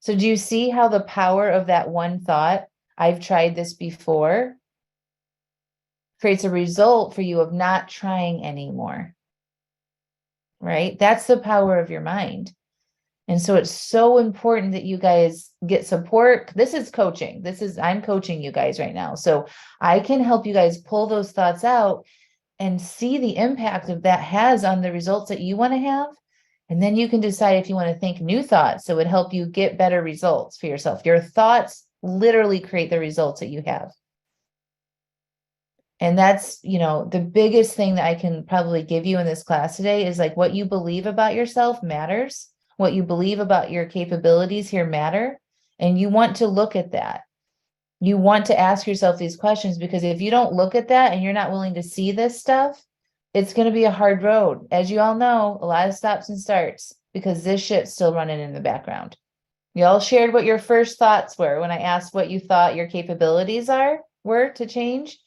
So do you see how the power of that one thought, I've tried this before, creates a result for you of not trying anymore, right? That's the power of your mind. And so it's so important that you guys get support. This is coaching. I'm coaching you guys right now. So I can help you guys pull those thoughts out and see the impact of that has on the results that you want to have. And then you can decide if you want to think new thoughts that would help you get better results for yourself. Your thoughts literally create the results that you have. And that's, the biggest thing that I can probably give you in this class today is like what you believe about yourself matters. What you believe about your capabilities here matter. And you want to look at that. You want to ask yourself these questions, because if you don't look at that and you're not willing to see this stuff, it's going to be a hard road. As you all know, a lot of stops and starts because this shit's still running in the background. You all shared what your first thoughts were when I asked what you thought your capabilities were to change.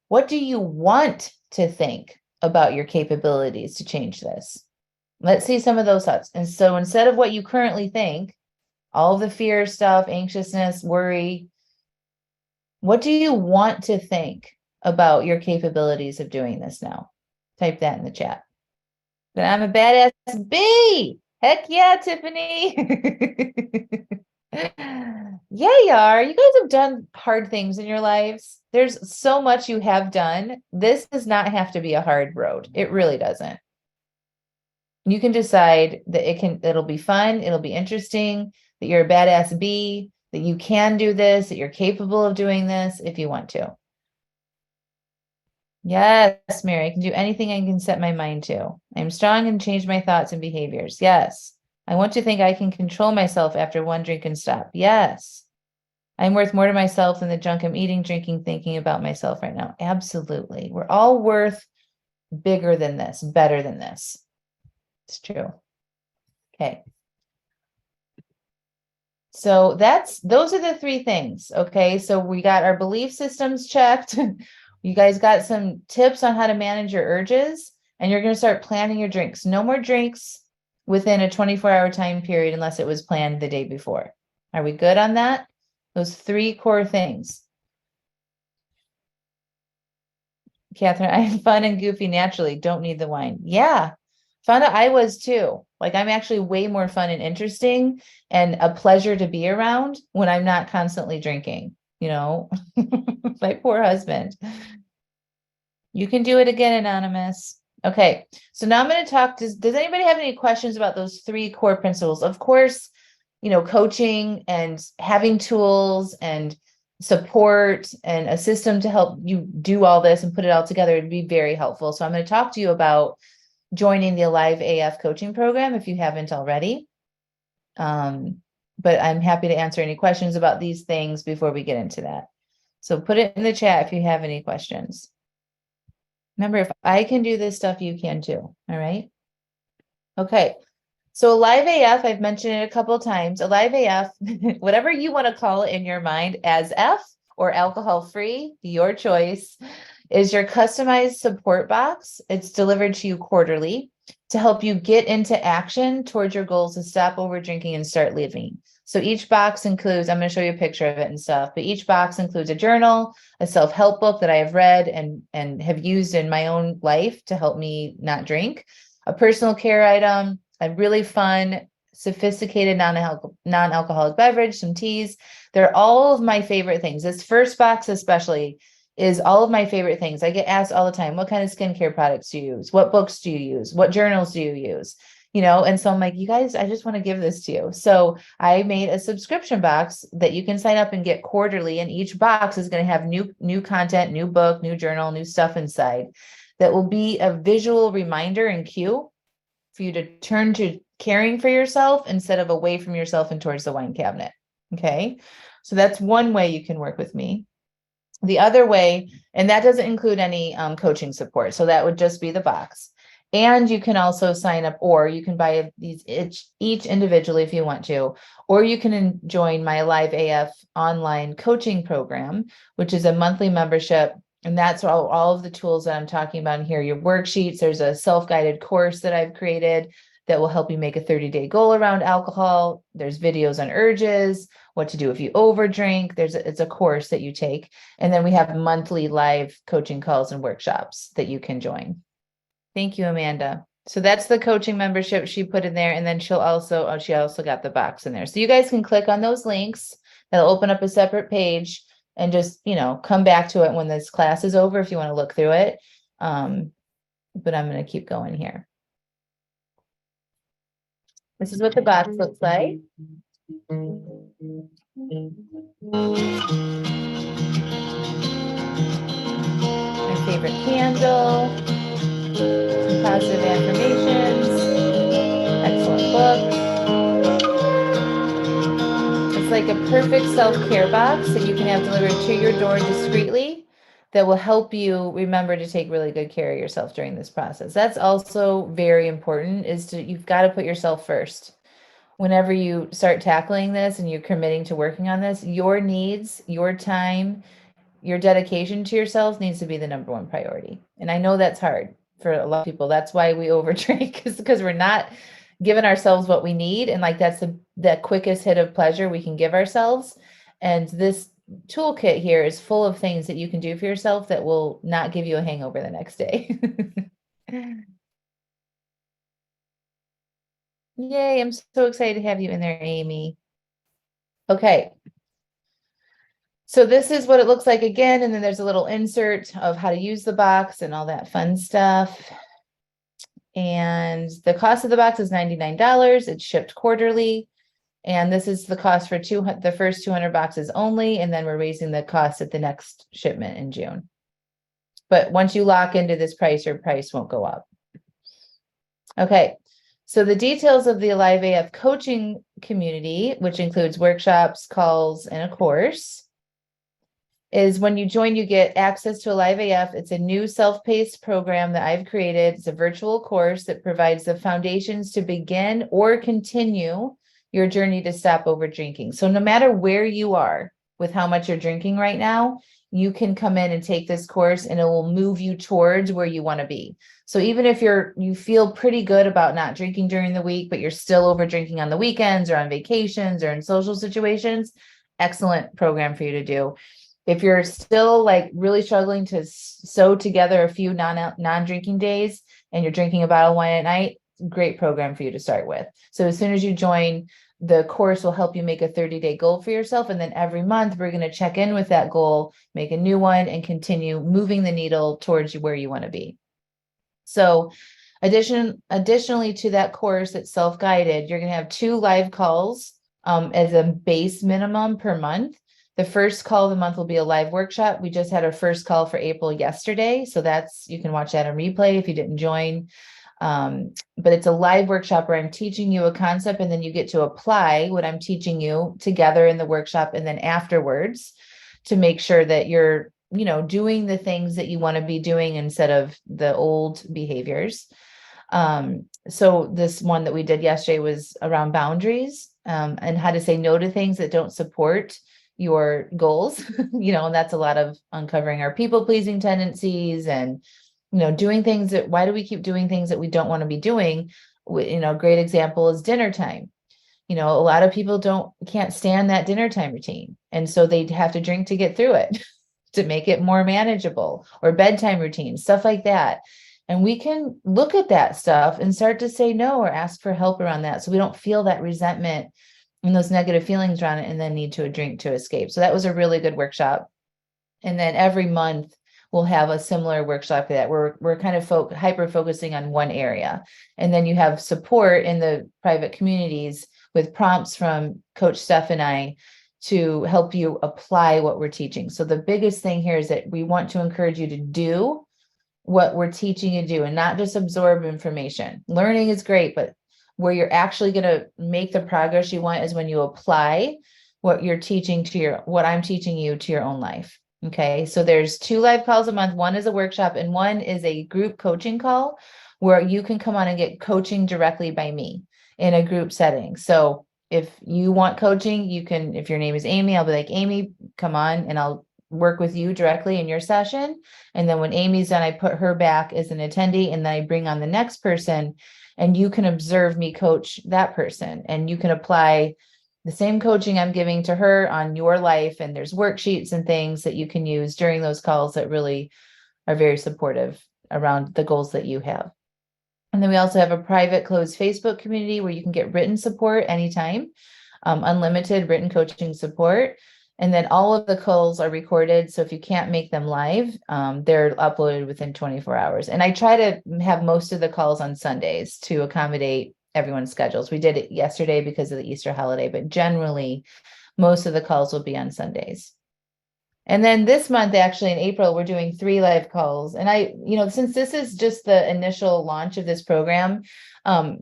What do you want to think about your capabilities to change this? Let's see some of those thoughts. And so instead of what you currently think, all the fear stuff, anxiousness, worry, what do you want to think about your capabilities of doing this now? Type that in the chat. But I'm a badass bee. Heck yeah, Tiffany. Yeah, you are. You guys have done hard things in your lives. There's so much you have done. This does not have to be a hard road. It really doesn't. You can decide that it'll be fun, it'll be interesting, that you're a badass bee, that you can do this, that you're capable of doing this if you want to. Yes, Mary, I can do anything I can set my mind to. I'm strong and change my thoughts and behaviors. Yes. I want to think I can control myself after one drink and stop. Yes. I'm worth more to myself than the junk I'm eating, drinking, thinking about myself right now. Absolutely. We're all worth bigger than this, better than this. It's true. Okay. So those are the three things. Okay. So we got our belief systems checked. You guys got some tips on how to manage your urges, and you're going to start planning your drinks. No more drinks within a 24-hour time period unless it was planned the day before. Are we good on that? Those three core things. Catherine, I'm fun and goofy naturally. Don't need the wine. Yeah. Found out I was too. Like I'm actually way more fun and interesting and a pleasure to be around when I'm not constantly drinking, you know. My poor husband. You can do it again, Anonymous. Okay, so now I'm going to talk. Does anybody have any questions about those three core principles? Of course, coaching and having tools and support and a system to help you do all this and put it all together would be very helpful. So I'm going to talk to you about joining the Alive AF coaching program if you haven't already. But I'm happy to answer any questions about these things before we get into that. So put it in the chat if you have any questions. Remember, if I can do this stuff, you can too. All right. Okay. So Alive AF, I've mentioned it a couple of times. Alive AF, whatever you want to call it in your mind, as F or alcohol free, your choice, is your customized support box. It's delivered to you quarterly to help you get into action towards your goals to stop over drinking and start living. So each box includes, I'm going to show you a picture of it and stuff, but each box includes a journal, a self-help book that I have read and have used in my own life to help me not drink, a personal care item, a really fun, sophisticated non-alcoholic beverage, some teas. They're all of my favorite things. This first box especially is all of my favorite things. I get asked all the time, what kind of skincare products do you use? What books do you use? What journals do you use? And so I'm like, you guys, I just want to give this to you. So I made a subscription box that you can sign up and get quarterly. And each box is going to have new content, new book, new journal, new stuff inside that will be a visual reminder and cue for you to turn to caring for yourself instead of away from yourself and towards the wine cabinet. Okay. So that's one way you can work with me. The other way, and that doesn't include any coaching support. So that would just be the box. And you can also sign up, or you can buy these each individually if you want to, or you can join my Alive AF online coaching program, which is a monthly membership. And that's all of the tools that I'm talking about in here, your worksheets. There's a self-guided course that I've created that will help you make a 30-day goal around alcohol. There's videos on urges, what to do if you overdrink. It's a course that you take. And then we have monthly live coaching calls and workshops that you can join. Thank you, Amanda. So that's the coaching membership she put in there. And then she also got the box in there. So you guys can click on those links. That'll open up a separate page and just, come back to it when this class is over if you want to look through it. But I'm going to keep going here. This is what the box looks like. My favorite candle, some positive affirmations, excellent book. It's like a perfect self-care box that you can have delivered to your door discreetly that will help you remember to take really good care of yourself during this process. That's also very important, you've got to put yourself first. Whenever you start tackling this and you're committing to working on this, your needs, your time, your dedication to yourself needs to be the number one priority. And I know that's hard for a lot of people. That's why we overdrink, is because we're not giving ourselves what we need. And like that's the quickest hit of pleasure we can give ourselves. And this toolkit here is full of things that you can do for yourself that will not give you a hangover the next day. Yay, I'm so excited to have you in there, Amy. Okay. So this is what it looks like again, and then there's a little insert of how to use the box and all that fun stuff. And the cost of the box is $99. It's shipped quarterly. And this is the cost for the first 200 boxes only, and then we're raising the cost at the next shipment in June. But once you lock into this price, your price won't go up. Okay. So the details of the Alive AF coaching community, which includes workshops, calls, and a course, is when you join, you get access to Alive AF. It's a new self-paced program that I've created. It's a virtual course that provides the foundations to begin or continue your journey to stop over drinking. So no matter where you are with how much you're drinking right now, you can come in and take this course and it will move you towards where you want to be. So even if you feel pretty good about not drinking during the week, but you're still over drinking on the weekends or on vacations or in social situations, excellent program for you to do. If you're still like really struggling to sew together a few non-drinking days and you're drinking a bottle of wine at night, great program for you to start with. So as soon as you join, the course will help you make a 30-day goal for yourself. And then every month we're going to check in with that goal, make a new one, and continue moving the needle towards where you want to be. So additionally to that course that's self-guided, you're going to have 2 live calls as a base minimum per month. The first call of the month will be a live workshop. We just had our first call for April yesterday. So you can watch that on replay if you didn't join. But it's a live workshop where I'm teaching you a concept, and then you get to apply what I'm teaching you together in the workshop and then afterwards to make sure that you're, doing the things that you want to be doing instead of the old behaviors. So this one that we did yesterday was around boundaries, and how to say no to things that don't support your goals, and that's a lot of uncovering our people-pleasing tendencies and, doing things that, why do we keep doing things that we don't want to be doing? Great example is dinner time. A lot of people can't stand that dinner time routine. And so they have to drink to get through it to make it more manageable, or bedtime routines, stuff like that. And we can look at that stuff and start to say no or ask for help around that, so we don't feel that resentment and those negative feelings around it and then need to drink to escape. So that was a really good workshop. And then every month we'll have a similar workshop that we're kind of hyper focusing on one area. And then you have support in the private communities with prompts from Coach Steph and I to help you apply what we're teaching. So the biggest thing here is that we want to encourage you to do what we're teaching you to do and not just absorb information. Learning is great, but where you're actually going to make the progress you want is when you apply what I'm teaching you to your own life. Okay. So there's 2 live calls a month. One is a workshop and one is a group coaching call where you can come on and get coaching directly by me in a group setting. So if you want coaching, you can, if your name is Amy, I'll be like, Amy, come on, and I'll work with you directly in your session. And then when Amy's done, I put her back as an attendee, and then I bring on the next person, and you can observe me coach that person, and you can apply the same coaching I'm giving to her on your life. And there's worksheets and things that you can use during those calls that really are very supportive around the goals that you have. And then we also have a private closed Facebook community where you can get written support anytime, unlimited written coaching support. And then all of the calls are recorded. So if you can't make them live, they're uploaded within 24 hours. And I try to have most of the calls on Sundays to accommodate everyone's schedules. We did it yesterday because of the Easter holiday, but generally most of the calls will be on Sundays. And then this month, actually in April, we're doing 3 live calls. And since this is just the initial launch of this program,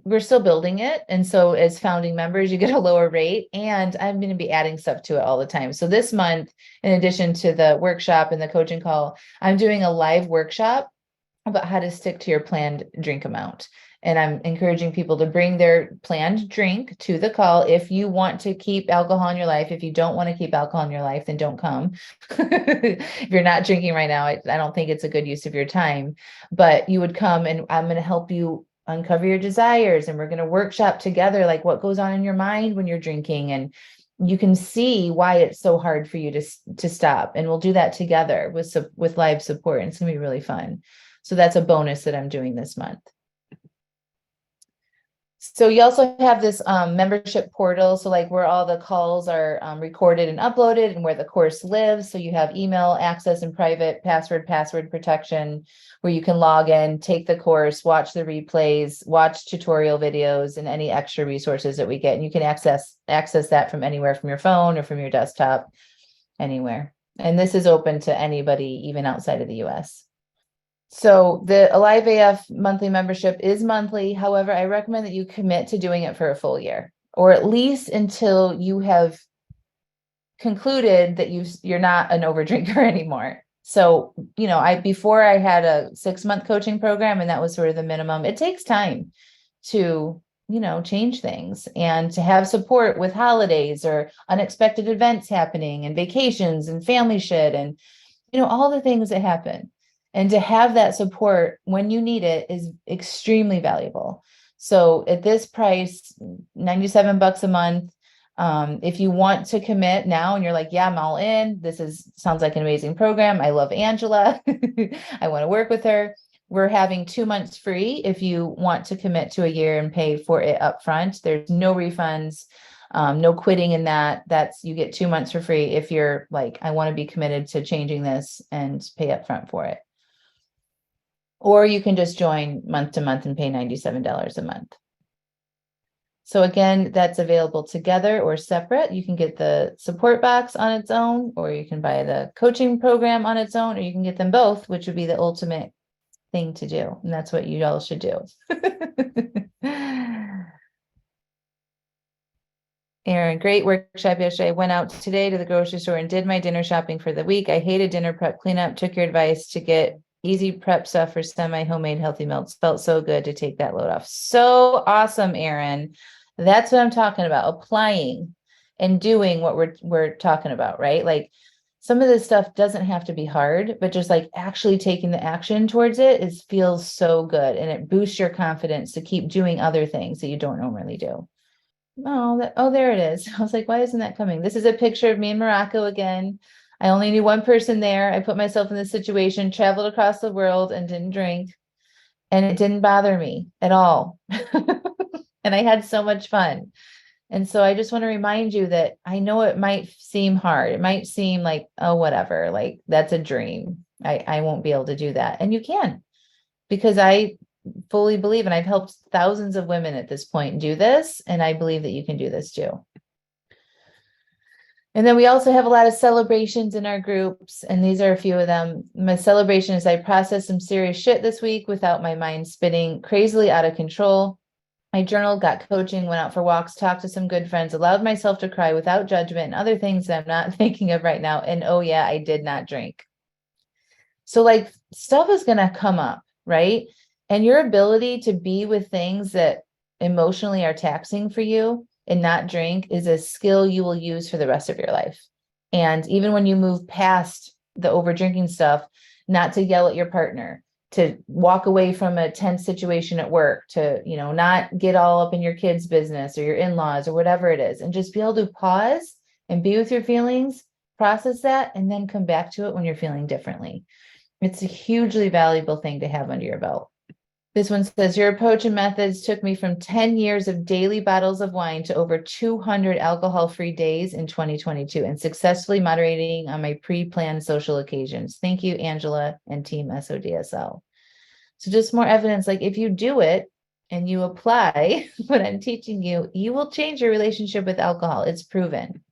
we're still building it. And so as founding members, you get a lower rate, and I'm going to be adding stuff to it all the time. So this month, in addition to the workshop and the coaching call, I'm doing a live workshop about how to stick to your planned drink amount. And I'm encouraging people to bring their planned drink to the call. If you want to keep alcohol in your life, if you don't want to keep alcohol in your life, then don't come. If you're not drinking right now, I don't think it's a good use of your time, but you would come, and I'm going to help you uncover your desires. And we're going to workshop together, like what goes on in your mind when you're drinking. And you can see why it's so hard for you to stop. And we'll do that together with live support. And it's going to be really fun. So that's a bonus that I'm doing this month. So you also have this membership portal. So like where all the calls are recorded and uploaded, and where the course lives. So you have email access and private password protection, where you can log in, take the course, watch the replays, watch tutorial videos, and any extra resources that we get. And you can access that from anywhere, from your phone or from your desktop, anywhere. And this is open to anybody, even outside of the US. So the Alive AF monthly membership is monthly. However, I recommend that you commit to doing it for a full year, or at least until you have concluded that you're not an overdrinker anymore. So, before I had a 6-month coaching program, and that was sort of the minimum. It takes time to, change things, and to have support with holidays or unexpected events happening, and vacations and family shit, and, all the things that happen. And to have that support when you need it is extremely valuable. So at this price, $97 a month, if you want to commit now and you're like, yeah, I'm all in, sounds like an amazing program. I love Angela. I want to work with her. we're having 2 months free if you want to commit to a year and pay for it up front. There's no refunds, no quitting in that. You get 2 months for free if you're like, I want to be committed to changing this and pay up front for it. Or you can just join month to month and pay $97 a month. So again, that's available together or separate. You can get the support box on its own, or you can buy the coaching program on its own, or you can get them both, which would be the ultimate thing to do. And that's what you all should do. Aaron, great workshop yesterday. I went out today to the grocery store and did my dinner shopping for the week. I hated dinner prep cleanup, took your advice to get easy prep stuff for semi-homemade healthy meals. Felt so good to take that load off. So awesome, Aaron. That's what I'm talking about. Applying and doing what we're talking about, right? Like some of this stuff doesn't have to be hard, but just like actually taking the action towards it feels so good. And it boosts your confidence to keep doing other things that you don't normally do. Oh, there it is. I was like, why isn't that coming? This is a picture of me in Morocco again. I only knew one person there. I put myself in this situation, traveled across the world and didn't drink. And it didn't bother me at all. And I had so much fun. And so I just want to remind you that I know it might seem hard. It might seem like, oh, whatever, like that's a dream. I won't be able to do that. And you can, because I fully believe, and I've helped thousands of women at this point do this. And I believe that you can do this too. And then we also have a lot of celebrations in our groups, and these are a few of them. My celebration is I processed some serious shit this week without my mind spinning crazily out of control. I journaled, got coaching, went out for walks, talked to some good friends, allowed myself to cry without judgment and other things that I'm not thinking of right now. And oh yeah, I did not drink. So like stuff is going to come up, right? And your ability to be with things that emotionally are taxing for you and not drink is a skill you will use for the rest of your life. And even when you move past the over drinking stuff, not to yell at your partner, to walk away from a tense situation at work, to, not get all up in your kids' business or your in-laws or whatever it is, and just be able to pause and be with your feelings, process that, and then come back to it when you're feeling differently. It's a hugely valuable thing to have under your belt. This one says, your approach and methods took me from 10 years of daily bottles of wine to over 200 alcohol-free days in 2022 and successfully moderating on my pre-planned social occasions. Thank you, Angela and Team SODSL. So just more evidence, like if you do it and you apply what I'm teaching you, you will change your relationship with alcohol. It's proven.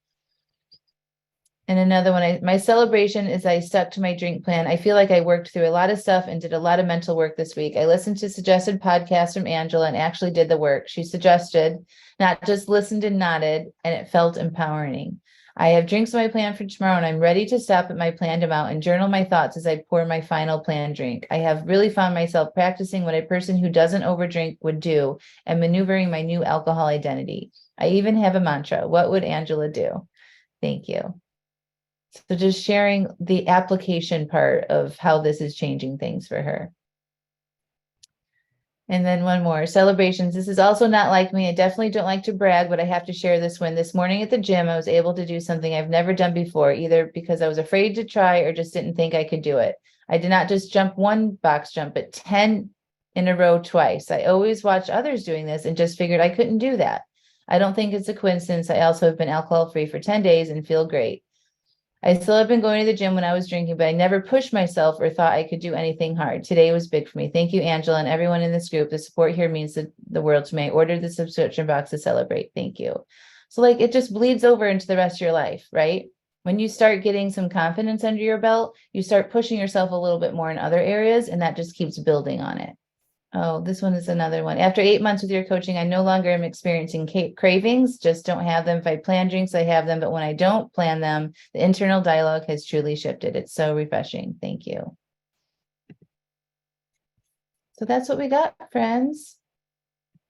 And another one, my celebration is I stuck to my drink plan. I feel like I worked through a lot of stuff and did a lot of mental work this week. I listened to suggested podcasts from Angela and actually did the work she suggested, not just listened and nodded, and it felt empowering. I have drinks on my plan for tomorrow, and I'm ready to stop at my planned amount and journal my thoughts as I pour my final planned drink. I have really found myself practicing what a person who doesn't overdrink would do and maneuvering my new alcohol identity. I even have a mantra. What would Angela do? Thank you. So just sharing the application part of how this is changing things for her. And then one more, celebrations. This is also not like me. I definitely don't like to brag, but I have to share this one. This morning at the gym, I was able to do something I've never done before, either because I was afraid to try or just didn't think I could do it. I did not just jump one box jump, but 10 in a row twice. I always watch others doing this and just figured I couldn't do that. I don't think it's a coincidence. I also have been alcohol-free for 10 days and feel great. I still have been going to the gym when I was drinking, but I never pushed myself or thought I could do anything hard. Today was big for me. Thank you, Angela, and everyone in this group. The support here means the world to me. I ordered the subscription box to celebrate. Thank you. So like it just bleeds over into the rest of your life, right? When you start getting some confidence under your belt, you start pushing yourself a little bit more in other areas, and that just keeps building on it. Oh, this one is another one. After 8 months with your coaching, I no longer am experiencing cravings, just don't have them. If I plan drinks, I have them. But when I don't plan them, the internal dialogue has truly shifted. It's so refreshing. Thank you. So that's what we got, friends.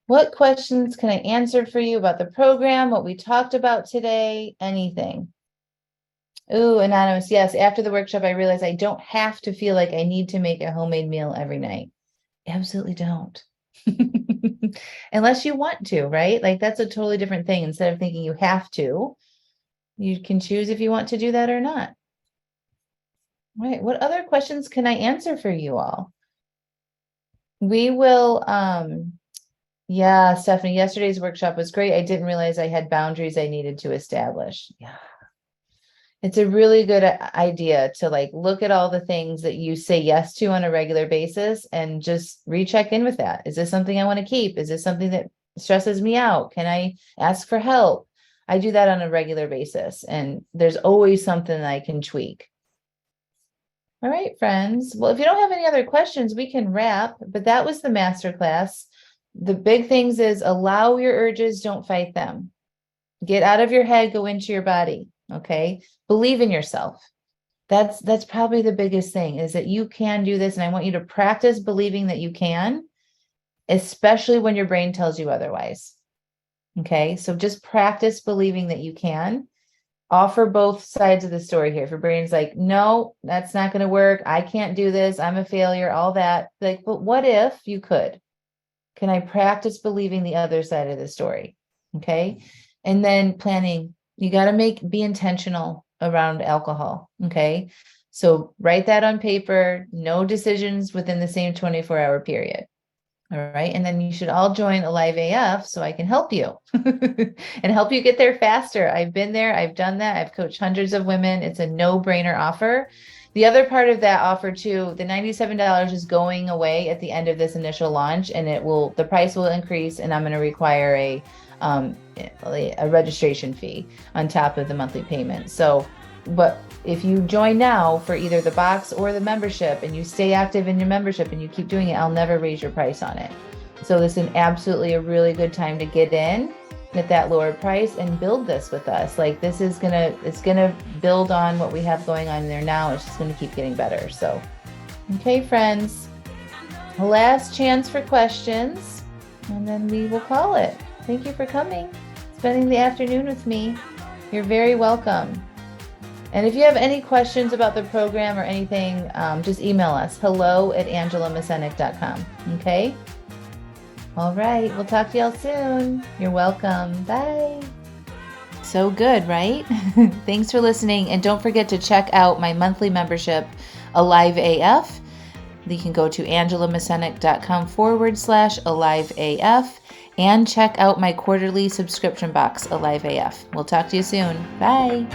What questions can I answer for you about the program, what we talked about today, anything? Ooh, anonymous. Yes, after the workshop, I realized I don't have to feel like I need to make a homemade meal every night. Absolutely don't. Unless you want to, right? Like that's a totally different thing. Instead of thinking you have to, you can choose if you want to do that or not. Right. What other questions can I answer for you all? We will, yeah, Stephanie, yesterday's workshop was great. I didn't realize I had boundaries I needed to establish. Yeah. It's a really good idea to like look at all the things that you say yes to on a regular basis and just recheck in with that. Is this something I want to keep? Is this something that stresses me out? Can I ask for help? I do that on a regular basis, and there's always something that I can tweak. All right, friends. Well, if you don't have any other questions, we can wrap, but that was the masterclass. The big things is allow your urges, don't fight them. Get out of your head, go into your body. Okay. Believe in yourself. That's probably the biggest thing is that you can do this. And I want you to practice believing that you can, especially when your brain tells you otherwise. Okay. So just practice believing that you can. Offer both sides of the story here. If your brain's like, no, that's not going to work. I can't do this. I'm a failure, all that. Like, but what if you could? Can I practice believing the other side of the story? Okay. And then planning, you got to be intentional around alcohol. Okay. So write that on paper, no decisions within the same 24-hour period. All right. And then you should all join Alive AF so I can help you and help you get there faster. I've been there. I've done that. I've coached hundreds of women. It's a no-brainer offer. The other part of that offer too, the $97 is going away at the end of this initial launch, and the price will increase, and I'm going to require a registration fee on top of the monthly payment. So, but if you join now for either the box or the membership and you stay active in your membership and you keep doing it, I'll never raise your price on it. So this is absolutely a really good time to get in at that lower price and build this with us. Like it's gonna build on what we have going on there now. It's just gonna keep getting better. So, okay, friends, last chance for questions, and then we will call it. Thank you for coming, spending the afternoon with me. You're very welcome. And if you have any questions about the program or anything, just email us, hello@angelamascenik.com. Okay? All right. We'll talk to y'all soon. You're welcome. Bye. So good, right? Thanks for listening. And don't forget to check out my monthly membership, Alive AF. You can go to angelamascenik.com/AliveAF and check out my quarterly subscription box, Alive AF. We'll talk to you soon. Bye.